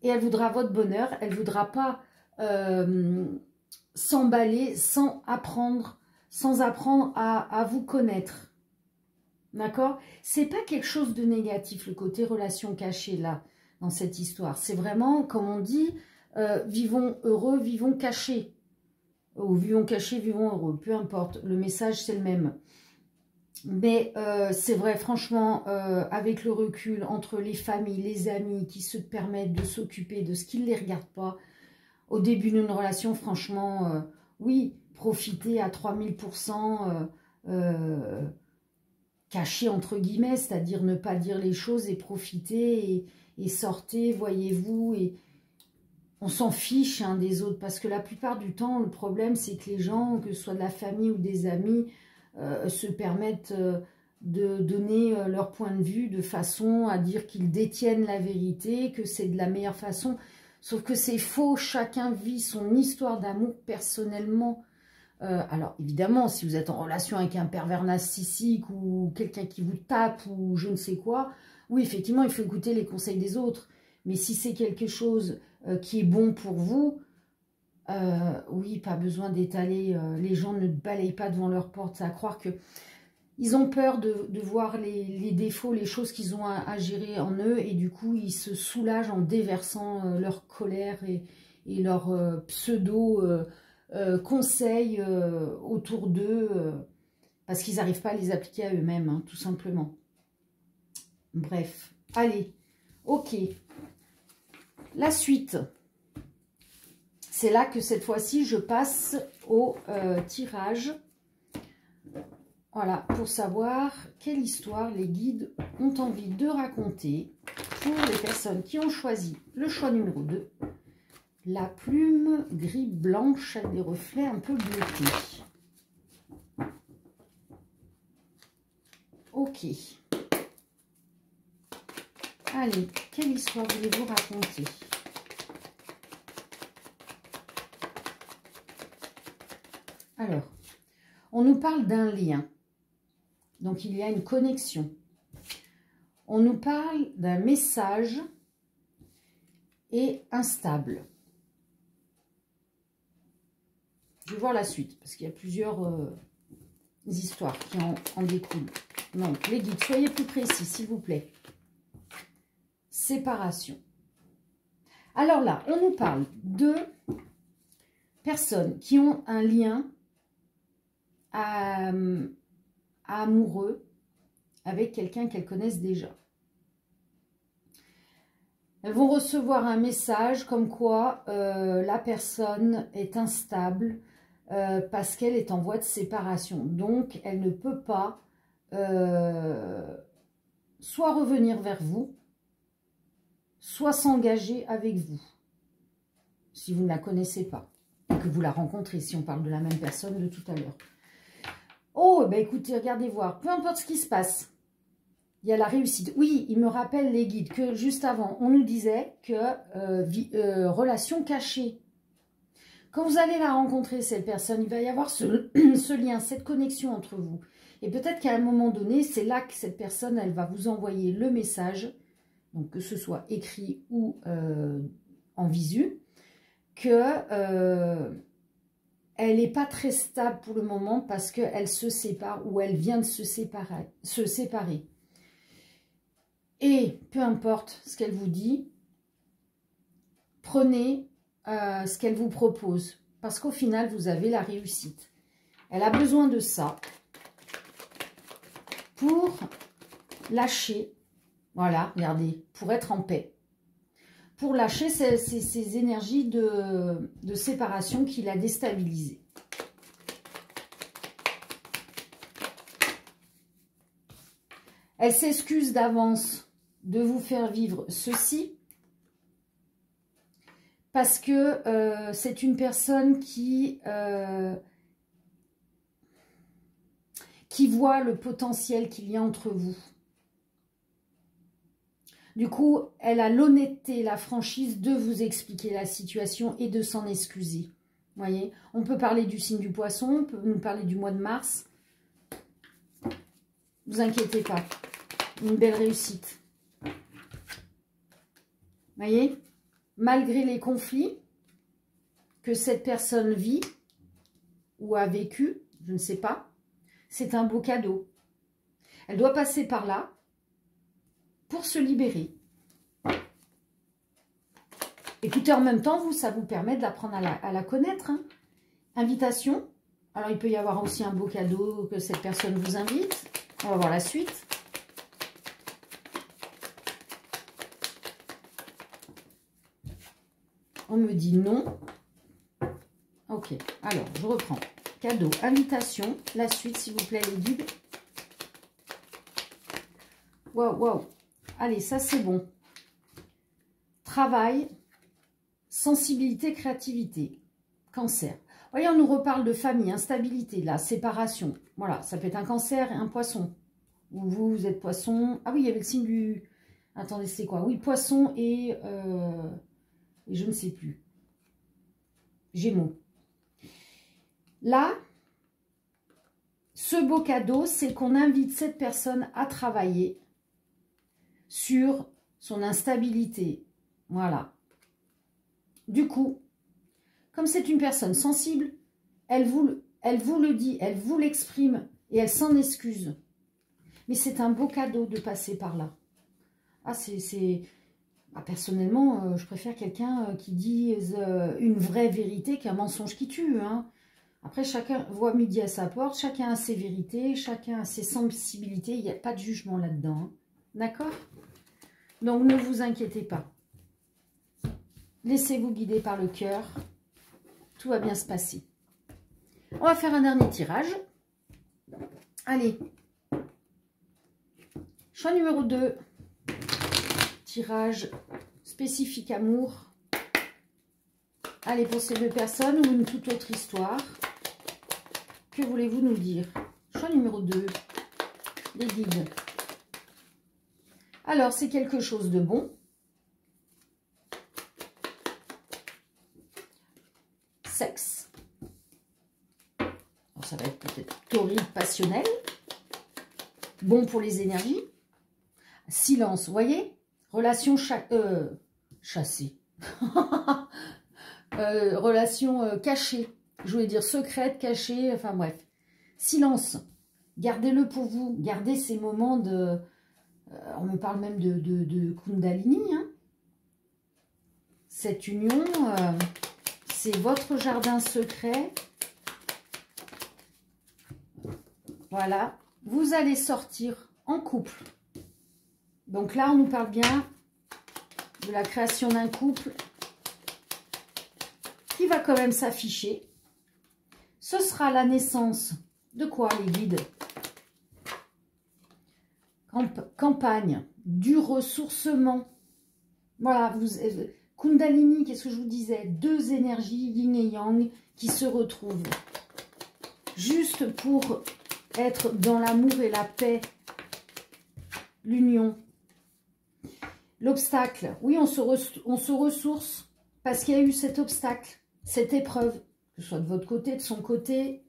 et elle voudra votre bonheur, elle ne voudra pas s'emballer sans apprendre à vous connaître. D'accord? C'est pas quelque chose de négatif, le côté relation cachée, là, dans cette histoire. C'est vraiment, comme on dit, vivons heureux, vivons cachés. Ou vivons cachés, vivons heureux. Peu importe, le message, c'est le même. Mais c'est vrai, franchement, avec le recul, entre les familles, les amis qui se permettent de s'occuper de ce qui ne les regarde pas, au début d'une relation, franchement, oui, profiter à 3000%, caché entre guillemets, c'est-à-dire ne pas dire les choses et profiter et sortez, voyez-vous, et on s'en fiche hein, des autres, parce que la plupart du temps, le problème, c'est que les gens, que ce soit de la famille ou des amis, se permettent de donner leur point de vue de façon à dire qu'ils détiennent la vérité, que c'est de la meilleure façon. Sauf que c'est faux, chacun vit son histoire d'amour personnellement. Alors évidemment, si vous êtes en relation avec un pervers narcissique ou quelqu'un qui vous tape ou je ne sais quoi, oui, effectivement, il faut écouter les conseils des autres. Mais si c'est quelque chose qui est bon pour vous, oui, pas besoin d'étaler. Les gens ne balayent pas devant leur porte. C'est à croire que ils ont peur de voir les défauts, les choses qu'ils ont à gérer en eux. Et du coup, ils se soulagent en déversant leur colère et leur pseudo conseils autour d'eux. Parce qu'ils n'arrivent pas à les appliquer à eux-mêmes, hein, tout simplement. Bref, allez, ok. La suite, c'est là que cette fois-ci, je passe au tirage. Voilà, pour savoir quelle histoire les guides ont envie de raconter pour les personnes qui ont choisi le choix numéro 2. La plume gris-blanche avec des reflets un peu bleutés. Ok. Allez, quelle histoire voulez-vous raconter? Alors, on nous parle d'un lien. Donc, il y a une connexion. On nous parle d'un message et instable. Je vais voir la suite, parce qu'il y a plusieurs histoires qui en découlent. Donc, les guides, soyez plus précis, s'il vous plaît. Séparation. Alors là, on nous parle de personnes qui ont un lien amoureux avec quelqu'un qu'elles connaissent déjà. Elles vont recevoir un message comme quoi la personne est instable parce qu'elle est en voie de séparation. Donc, elle ne peut pas soit revenir vers vous, soit s'engager avec vous, si vous ne la connaissez pas, et que vous la rencontrez, si on parle de la même personne de tout à l'heure. Oh, ben écoutez, regardez voir, peu importe ce qui se passe, il y a la réussite. Oui, il me rappelle les guides que juste avant, on nous disait que relation cachée. Quand vous allez la rencontrer, cette personne, il va y avoir ce lien, cette connexion entre vous. Et peut-être qu'à un moment donné, c'est là que cette personne, elle va vous envoyer le message, donc que ce soit écrit ou en visu, que elle n'est pas très stable pour le moment parce qu'elle se sépare ou elle vient de se séparer. Et peu importe ce qu'elle vous dit, prenez ce qu'elle vous propose. Parce qu'au final, vous avez la réussite. Elle a besoin de ça pour lâcher. Voilà, regardez, pour être en paix. Pour lâcher ces énergies de séparation qui l'a déstabilisée. Elle s'excuse d'avance de vous faire vivre ceci. Parce que c'est une personne qui voit le potentiel qu'il y a entre vous. Du coup, elle a l'honnêteté, la franchise de vous expliquer la situation et de s'en excuser. Vous voyez, on peut parler du signe du poisson, on peut nous parler du mois de mars. Ne vous inquiétez pas, une belle réussite. Vous voyez, malgré les conflits que cette personne vit ou a vécu, je ne sais pas, c'est un beau cadeau. Elle doit passer par là pour se libérer. Écoutez, en même temps, vous, ça vous permet d'apprendre à la connaître. Hein. Invitation. Alors, il peut y avoir aussi un beau cadeau que cette personne vous invite. On va voir la suite. On me dit non. Ok, alors, je reprends. Cadeau, invitation. La suite, s'il vous plaît, les guides. Waouh, waouh. Allez, ça, c'est bon. Travail, sensibilité, créativité. Cancer. Vous voyez, on nous reparle de famille, instabilité, la séparation. Voilà, ça peut être un cancer et un poisson. Ou vous êtes poisson. Ah oui, il y avait le signe du... Attendez, c'est quoi? Oui, poisson et je ne sais plus. Gémeaux. Là, ce beau cadeau, c'est qu'on invite cette personne à travailler sur son instabilité. Voilà. Du coup, comme c'est une personne sensible, elle vous le dit, elle vous l'exprime et elle s'en excuse. Mais c'est un beau cadeau de passer par là. Ah, personnellement, je préfère quelqu'un qui dise une vraie vérité qu'un mensonge qui tue. Hein. Après, chacun voit midi à sa porte, chacun a ses vérités, chacun a ses sensibilités. Il n'y a pas de jugement là-dedans. Hein. D'accord? Donc, ne vous inquiétez pas. Laissez-vous guider par le cœur. Tout va bien se passer. On va faire un dernier tirage. Allez. Choix numéro 2. Tirage spécifique amour. Allez, pour ces deux personnes ou une toute autre histoire. Que voulez-vous nous dire? Choix numéro 2. Les guides. Alors, c'est quelque chose de bon. Sexe. Alors, ça va être peut-être torride, passionnel. Bon pour les énergies. Silence, vous voyez? Relation chassée. Relation cachée. Je voulais dire secrète, cachée, enfin bref. Silence. Gardez-le pour vous. Gardez ces moments de... on me parle même de Kundalini. Hein. Cette union, c'est votre jardin secret. Voilà. Vous allez sortir en couple. Donc là, on nous parle bien de la création d'un couple qui va quand même s'afficher. Ce sera la naissance de quoi, les guides? Campagne, du ressourcement. Voilà, Kundalini, qu'est-ce que je vous disais? Deux énergies, yin et yang, qui se retrouvent. Juste pour être dans l'amour et la paix, l'union. L'obstacle, oui, on se ressource parce qu'il y a eu cet obstacle, cette épreuve, que ce soit de votre côté, de son côté.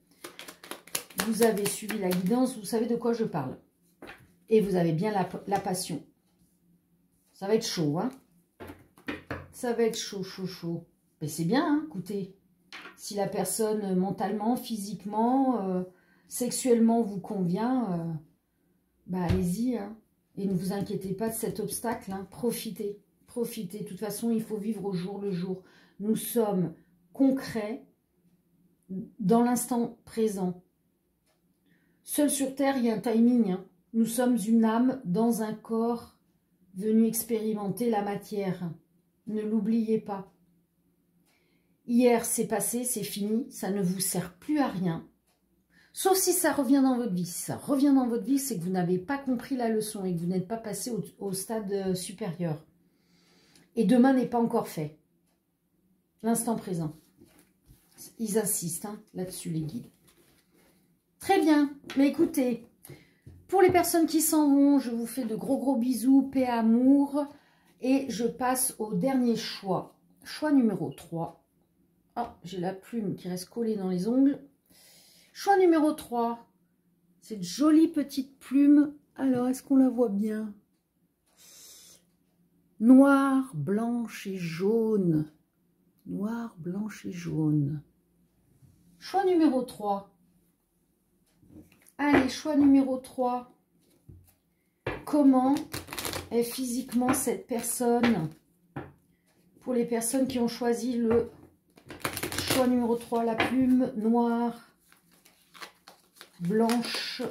Vous avez suivi la guidance, vous savez de quoi je parle. Et vous avez bien la passion. Ça va être chaud, hein. Ça va être chaud, chaud, chaud. Mais c'est bien, hein, écoutez. Si la personne, mentalement, physiquement, sexuellement vous convient, bah allez-y, hein. Et ne vous inquiétez pas de cet obstacle, hein. Profitez, profitez. De toute façon, il faut vivre au jour le jour. Nous sommes concrets dans l'instant présent. Seul sur Terre, il y a un timing, hein. Nous sommes une âme dans un corps venu expérimenter la matière. Ne l'oubliez pas. Hier, c'est passé, c'est fini. Ça ne vous sert plus à rien. Sauf si ça revient dans votre vie. Si ça revient dans votre vie, c'est que vous n'avez pas compris la leçon et que vous n'êtes pas passé au stade supérieur. Et demain n'est pas encore fait. L'instant présent. Ils insistent, hein, là-dessus, les guides. Très bien. Mais écoutez, pour les personnes qui s'en vont, je vous fais de gros bisous, paix, amour. Et je passe au dernier choix. Choix numéro 3. Oh, j'ai la plume qui reste collée dans les ongles. Choix numéro 3, cette jolie petite plume. Alors, est-ce qu'on la voit bien? Noir, blanche et jaune. Noir, blanche et jaune. Choix numéro 3. Allez, choix numéro 3. Comment est physiquement cette personne? Pour les personnes qui ont choisi le choix numéro 3, la plume noire, blanche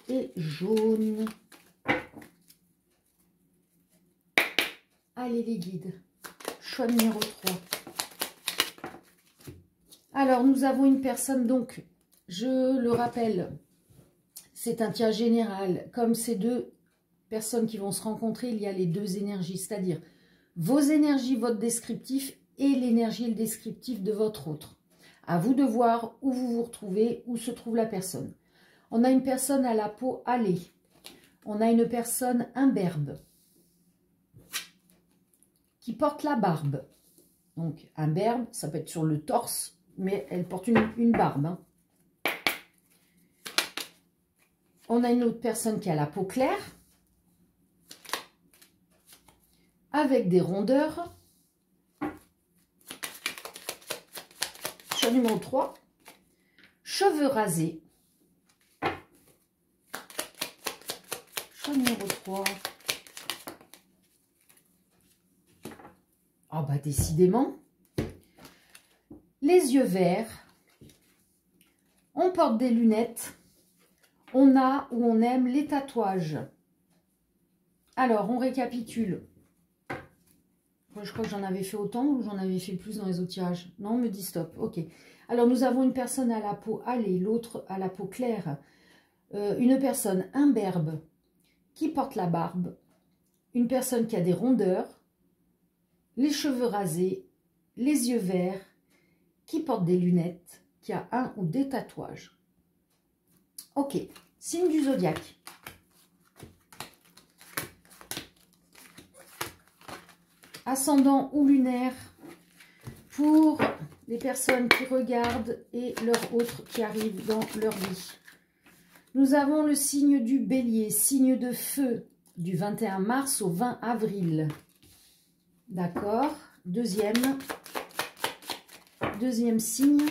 et jaune. Allez les guides, choix numéro 3. Alors nous avons une personne, donc je le rappelle, c'est un tirage général. Comme ces deux personnes qui vont se rencontrer, il y a les deux énergies, c'est-à-dire vos énergies, votre descriptif et l'énergie et le descriptif de votre autre. À vous de voir où vous vous retrouvez, où se trouve la personne. On a une personne à la peau hâlée. On a une personne imberbe qui porte la barbe. Donc, imberbe, ça peut être sur le torse, mais elle porte une barbe. Hein. On a une autre personne qui a la peau claire, avec des rondeurs. Choix numéro 3, cheveux rasés. Choix numéro 3. Ah bah décidément. Les yeux verts. On porte des lunettes. On a ou on aime les tatouages. Alors, on récapitule. Je crois que j'en avais fait autant ou j'en avais fait plus dans les autres tirages. Non, on me dit stop. Ok. Alors, nous avons une personne à la peau hâlée, l'autre à la peau claire. Une personne imberbe qui porte la barbe. Une personne qui a des rondeurs, les cheveux rasés, les yeux verts, qui porte des lunettes, qui a un ou des tatouages. Ok. Signe du zodiaque. Ascendant ou lunaire pour les personnes qui regardent et leurs autres qui arrivent dans leur vie. Nous avons le signe du bélier, signe de feu, du 21 mars au 20 avril. D'accord. Deuxième signe.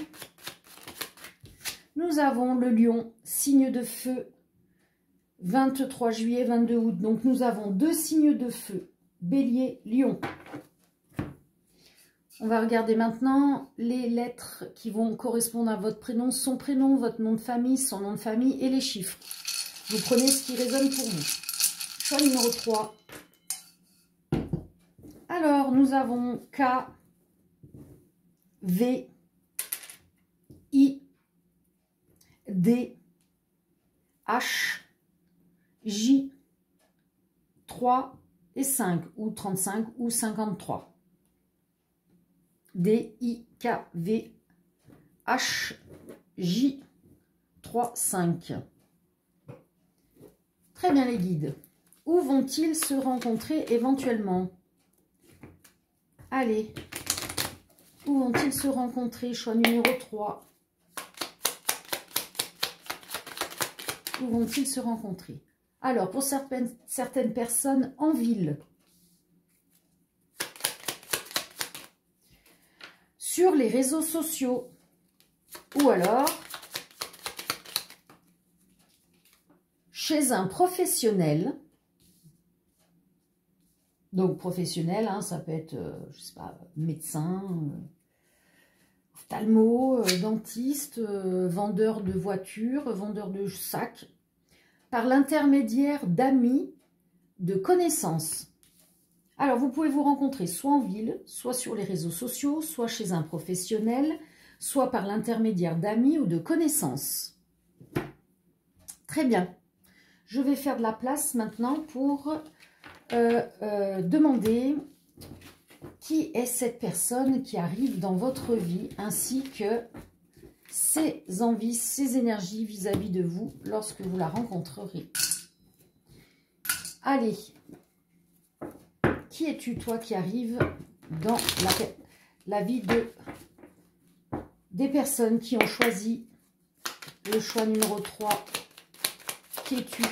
Nous avons le lion, signe de feu, 23 juillet, 22 août. Donc nous avons deux signes de feu, bélier, lion. On va regarder maintenant les lettres qui vont correspondre à votre prénom, son prénom, votre nom de famille, son nom de famille et les chiffres. Vous prenez ce qui résonne pour vous. Choix numéro 3. Alors, nous avons K, V, I, D, H, J, 3 et 5, ou 35 ou 53. D, I, K, V, H, J, 3, 5. Très bien les guides. Où vont-ils se rencontrer éventuellement? Allez. Où vont-ils se rencontrer? Choix numéro 3. Où vont-ils se rencontrer? Alors, pour certaines personnes, en ville. Sur les réseaux sociaux. Ou alors, chez un professionnel. Donc, professionnel, hein, ça peut être, je sais pas, médecin, ophtalmo, dentiste, vendeur de voitures, vendeur de sacs, par l'intermédiaire d'amis, de connaissances. Alors, vous pouvez vous rencontrer soit en ville, soit sur les réseaux sociaux, soit chez un professionnel, soit par l'intermédiaire d'amis ou de connaissances. Très bien. Je vais faire de la place maintenant pour demander qui est cette personne qui arrive dans votre vie, ainsi que ses envies, ses énergies vis-à-vis de vous lorsque vous la rencontrerez. Allez, qui es-tu, toi, qui arrive dans la vie des personnes qui ont choisi le choix numéro 3? Qui es-tu?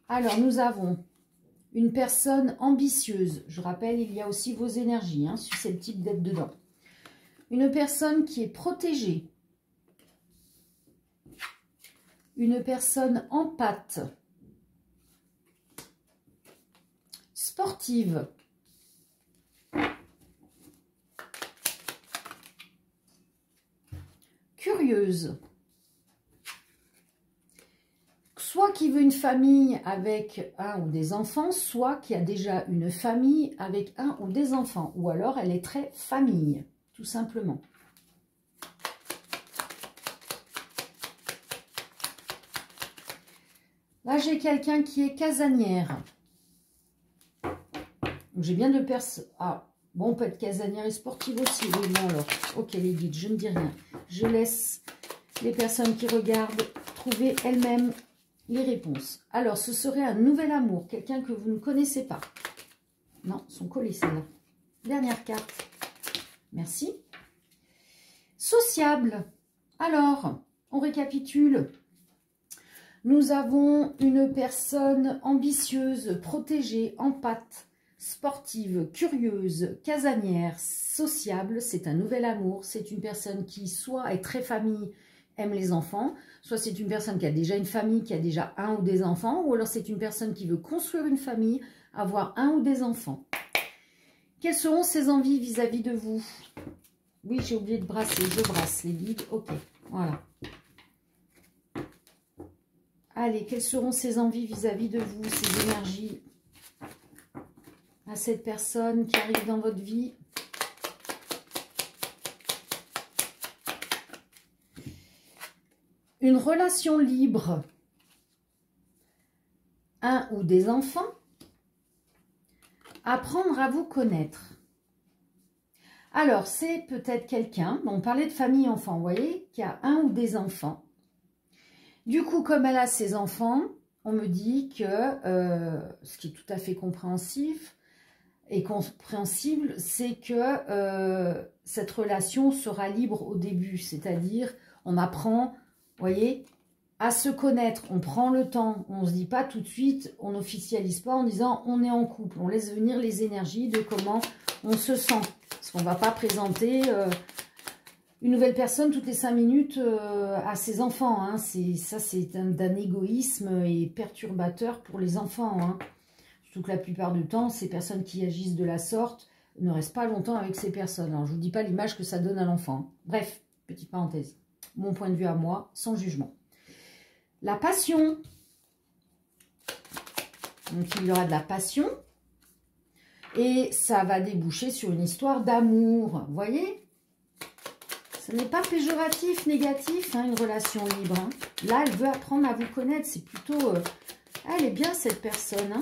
Alors, nous avons une personne ambitieuse. Je rappelle, il y a aussi vos énergies, hein, susceptibles d'être dedans. Une personne qui est protégée. Une personne en pâte. Sportive. Curieuse. Soit qui veut une famille avec un ou des enfants, soit qui a déjà une famille avec un ou des enfants. Ou alors elle est très famille, tout simplement. Là, j'ai quelqu'un qui est casanière. J'ai bien deux personnes. Ah, bon, on peut être casanière et sportive aussi. Oui, bon alors. Ok, les guides, je ne dis rien. Je laisse les personnes qui regardent trouver elles-mêmes les réponses. Alors, ce serait un nouvel amour, quelqu'un que vous ne connaissez pas. Non, sont collés celles-là. Dernière carte. Merci. Sociable. Alors, on récapitule. Nous avons une personne ambitieuse, protégée, en pâte, sportive, curieuse, casanière, sociable. C'est un nouvel amour. C'est une personne qui soit est très famille, aime les enfants, soit c'est une personne qui a déjà une famille, qui a déjà un ou des enfants, ou alors c'est une personne qui veut construire une famille, avoir un ou des enfants. Quelles seront ses envies vis-à-vis de vous? Oui, j'ai oublié de brasser, je brasse les guides, ok, voilà. Allez, quelles seront ses envies vis-à-vis de vous, ses énergies? à cette personne qui arrive dans votre vie. Une relation libre, un ou des enfants, apprendre à vous connaître. Alors, c'est peut-être quelqu'un, on parlait de famille-enfant, vous voyez, qui a un ou des enfants. Du coup, comme elle a ses enfants, on me dit que, ce qui est tout à fait compréhensif et compréhensible, c'est que cette relation sera libre au début. C'est-à-dire, on apprend, vous voyez, à se connaître. On prend le temps, on ne se dit pas tout de suite, on n'officialise pas en disant on est en couple. On laisse venir les énergies de comment on se sent. Parce qu'on ne va pas présenter une nouvelle personne toutes les 5 minutes à ses enfants. Hein. Ça, c'est d'un égoïsme et perturbateur pour les enfants. Hein. Surtout que la plupart du temps, ces personnes qui agissent de la sorte ne restent pas longtemps avec ces personnes. Alors, je ne vous dis pas l'image que ça donne à l'enfant. Bref, petite parenthèse. Mon point de vue à moi, sans jugement. La passion. Donc, il y aura de la passion. Et ça va déboucher sur une histoire d'amour. Vous voyez? Ce n'est pas péjoratif, négatif, hein, une relation libre. Hein. Là, elle veut apprendre à vous connaître. C'est plutôt... elle est bien, cette personne. Hein.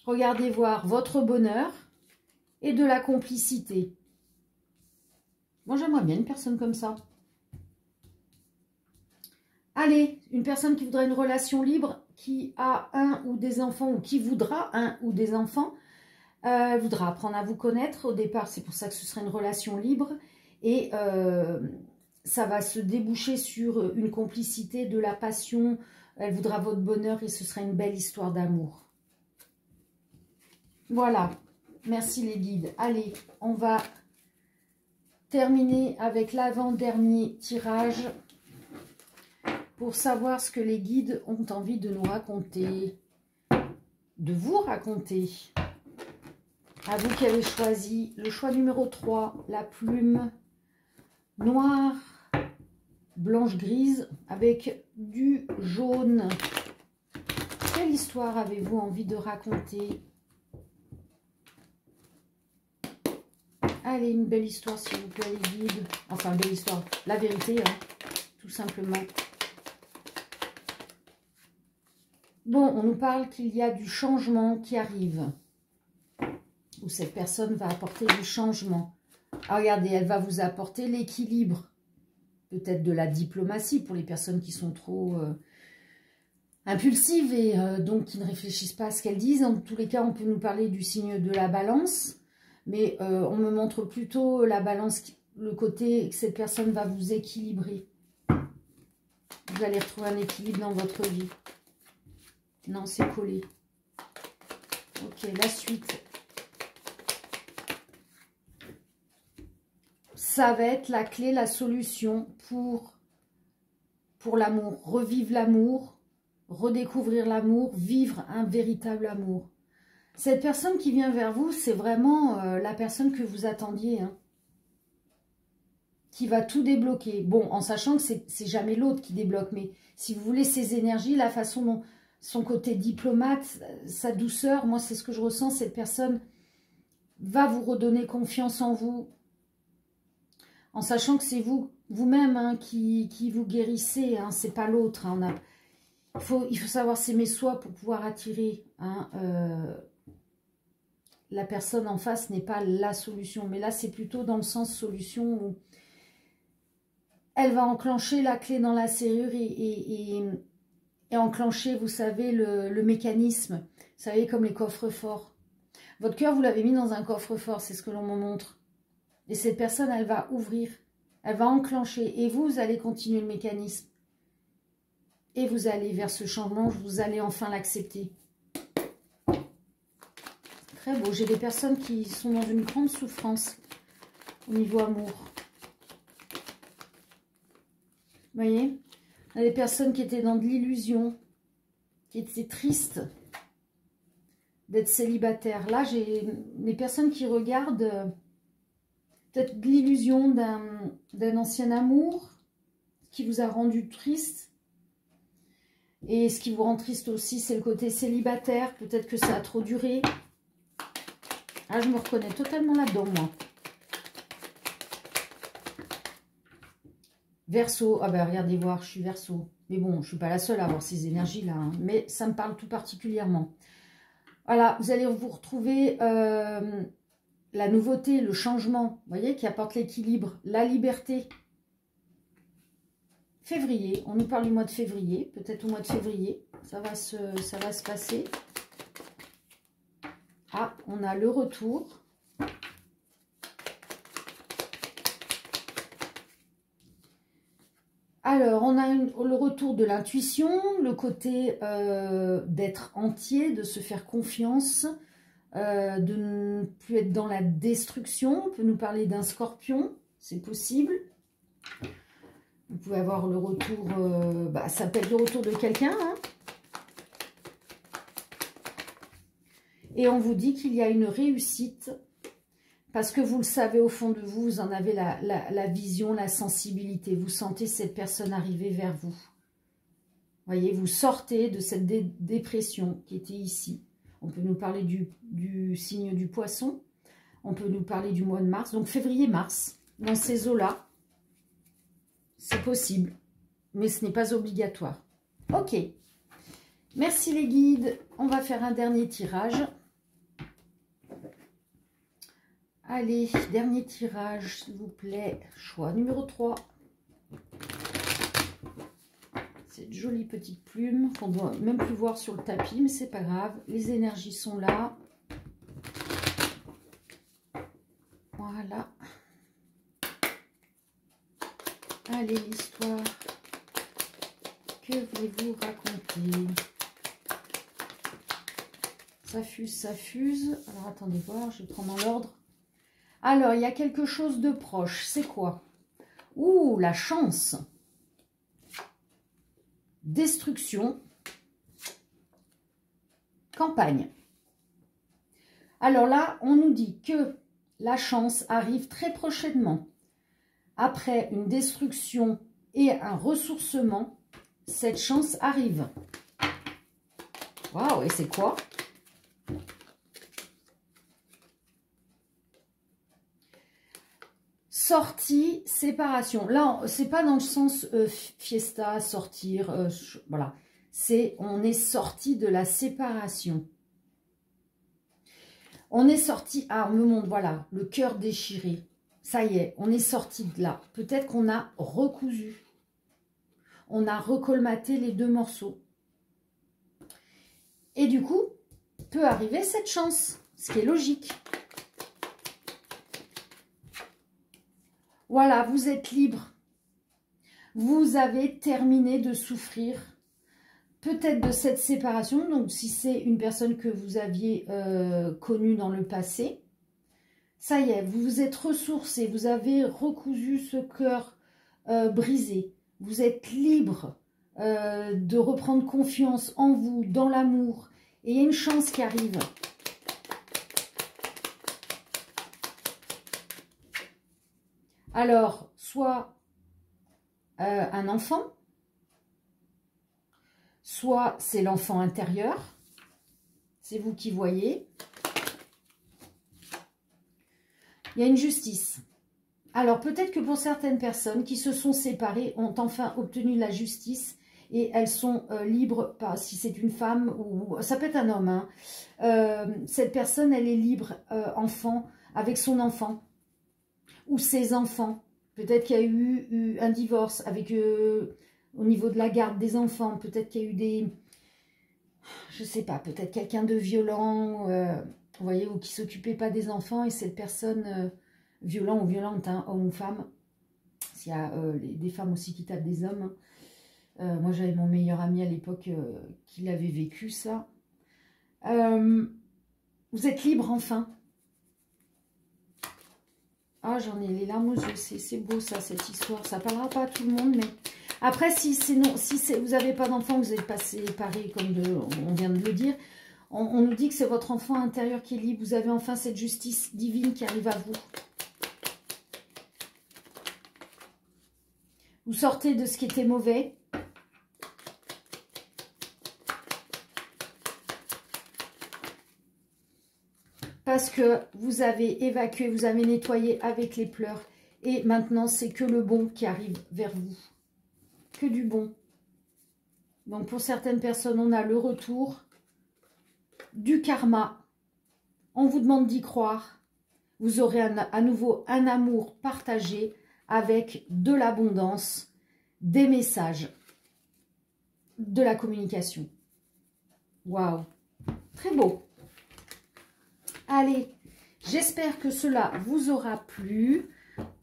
Regardez voir votre bonheur et de la complicité. Moi, j'aimerais bien une personne comme ça. Allez, une personne qui voudrait une relation libre, qui a un ou des enfants, ou qui voudra un ou des enfants, voudra apprendre à vous connaître. Au départ, c'est pour ça que ce serait une relation libre. Et ça va se déboucher sur une complicité, de la passion. Elle voudra votre bonheur et ce sera une belle histoire d'amour. Voilà. Merci les guides. Allez, on va terminer avec l'avant-dernier tirage pour savoir ce que les guides ont envie de nous raconter, de vous raconter. À vous qui avez choisi le choix numéro 3, la plume noire, blanche grise avec du jaune. Quelle histoire avez-vous envie de raconter? Allez, une belle histoire s'il vous plaît les guides. Enfin, belle histoire, la vérité, hein, tout simplement. Bon, on nous parle qu'il y a du changement qui arrive. Où cette personne va apporter du changement. Ah, regardez, elle va vous apporter l'équilibre. Peut-être de la diplomatie pour les personnes qui sont trop impulsives et donc qui ne réfléchissent pas à ce qu'elles disent. En tous les cas, on peut nous parler du signe de la balance. Mais on me montre plutôt la balance, le côté que cette personne va vous équilibrer. Vous allez retrouver un équilibre dans votre vie. Non, c'est collé. Ok, la suite. Ça va être la clé, la solution pour l'amour. Revivre l'amour, redécouvrir l'amour, vivre un véritable amour. Cette personne qui vient vers vous, c'est vraiment la personne que vous attendiez. Hein, qui va tout débloquer. Bon, en sachant que c'est jamais l'autre qui débloque. Mais si vous voulez ses énergies, la façon dont son côté diplomate, sa douceur, moi c'est ce que je ressens, cette personne va vous redonner confiance en vous. En sachant que c'est vous-même hein, qui vous guérissez, hein, c'est pas l'autre. Hein, il faut savoir s'aimer soi pour pouvoir attirer. Hein, la personne en face n'est pas la solution. Mais là, c'est plutôt dans le sens solution où elle va enclencher la clé dans la serrure et enclencher, vous savez, le mécanisme. Vous savez, comme les coffres-forts. Votre cœur, vous l'avez mis dans un coffre-fort, c'est ce que l'on me montre. Et cette personne, elle va ouvrir, elle va enclencher. Et vous allez continuer le mécanisme. Et vous allez vers ce changement, vous allez enfin l'accepter. Très beau. J'ai des personnes qui sont dans une grande souffrance au niveau amour. Vous voyez? Il y a des personnes qui étaient dans de l'illusion, qui étaient tristes d'être célibataires. Là, j'ai des personnes qui regardent peut-être l'illusion d'un ancien amour qui vous a rendu triste. Et ce qui vous rend triste aussi, c'est le côté célibataire. Peut-être que ça a trop duré. Ah, je me reconnais totalement là-dedans, moi. Verseau. Ah ben, regardez voir, je suis Verseau. Mais bon, je ne suis pas la seule à avoir ces énergies-là. Hein. Mais ça me parle tout particulièrement. Voilà, vous allez vous retrouver la nouveauté, le changement, vous voyez, qui apporte l'équilibre, la liberté. Février, on nous parle du mois de février, peut-être au mois de février, ça va se passer. Ah, on a le retour. Alors, on a le retour de l'intuition, le côté d'être entier, de se faire confiance, de ne plus être dans la destruction. On peut nous parler d'un scorpion, c'est possible. Vous pouvez avoir le retour, ça peut être le retour de quelqu'un. Hein. Et on vous dit qu'il y a une réussite, parce que vous le savez au fond de vous, vous en avez la vision, la sensibilité. Vous sentez cette personne arriver vers vous. Voyez, vous sortez de cette dépression qui était ici. On peut nous parler du signe du poisson. On peut nous parler du mois de mars. Donc février-mars, dans ces eaux-là, c'est possible. Mais ce n'est pas obligatoire. Ok. Merci les guides. On va faire un dernier tirage. Allez, dernier tirage, s'il vous plaît. Choix numéro 3. Cette jolie petite plume qu'on ne doit même plus voir sur le tapis, mais c'est pas grave. Les énergies sont là. Voilà. Allez, l'histoire. Que voulez-vous raconter? Ça fuse, ça fuse. Alors, attendez voir, je vais prendre dans l'ordre. Alors, il y a quelque chose de proche. C'est quoi? Ouh, la chance. Destruction. Campagne. Alors là, on nous dit que la chance arrive très prochainement. Après une destruction et un ressourcement, cette chance arrive. Waouh, et c'est quoi? Sortie, séparation. Là, c'est pas dans le sens fiesta, sortir, voilà. On est sorti de la séparation. On est sorti, on me montre, voilà, le cœur déchiré. Ça y est, on est sorti de là. Peut-être qu'on a recousu. On a recolmaté les deux morceaux. Et du coup, peut arriver cette chance, ce qui est logique. Voilà, vous êtes libre. Vous avez terminé de souffrir peut-être de cette séparation. Donc, si c'est une personne que vous aviez connue dans le passé, ça y est, vous vous êtes ressourcé. Vous avez recousu ce cœur brisé. Vous êtes libre de reprendre confiance en vous, dans l'amour. Et il y a une chance qui arrive. Alors, soit un enfant, soit c'est l'enfant intérieur, c'est vous qui voyez. Il y a une justice. Alors, peut-être que pour certaines personnes qui se sont séparées, ont enfin obtenu la justice et elles sont libres, si c'est une femme ou ça peut être un homme. Hein. Cette personne, elle est libre, enfant, avec son enfant. Ou ses enfants. Peut-être qu'il y a eu un divorce avec au niveau de la garde des enfants. Peut-être qu'il y a eu des... Je sais pas, peut-être quelqu'un de violent, vous voyez, ou qui ne s'occupait pas des enfants. Et cette personne, violent ou violente, hein, homme ou femme. S'il y a des femmes aussi qui tapent des hommes. Moi, j'avais mon meilleur ami à l'époque qui l'avait vécu, ça. Vous êtes libre, enfin. Ah, j'en ai les larmes aux yeux. C'est beau, ça, cette histoire. Ça parlera pas à tout le monde, mais... Après, si vous n'avez pas d'enfant, vous n'êtes pas séparés, comme on vient de le dire, on nous dit que c'est votre enfant intérieur qui est libre. Vous avez enfin cette justice divine qui arrive à vous. Vous sortez de ce qui était mauvais. parce que vous avez évacué, vous avez nettoyé avec les pleurs. Et maintenant, c'est que le bon qui arrive vers vous. Que du bon. Donc, pour certaines personnes, on a le retour du karma. On vous demande d'y croire. Vous aurez à nouveau un amour partagé avec de l'abondance, des messages, de la communication. Waouh! Très beau. Allez, j'espère que cela vous aura plu.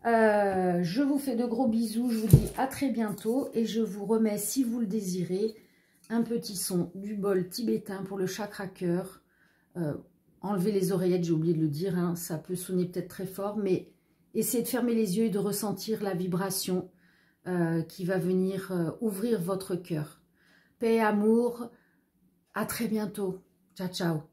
Je vous fais de gros bisous. Je vous dis à très bientôt. Et je vous remets, si vous le désirez, un petit son du bol tibétain pour le chakra cœur. Enlevez les oreillettes, j'ai oublié de le dire. Hein, ça peut sonner peut-être très fort, mais essayez de fermer les yeux et de ressentir la vibration qui va venir ouvrir votre cœur. Paix et amour. À très bientôt. Ciao, ciao.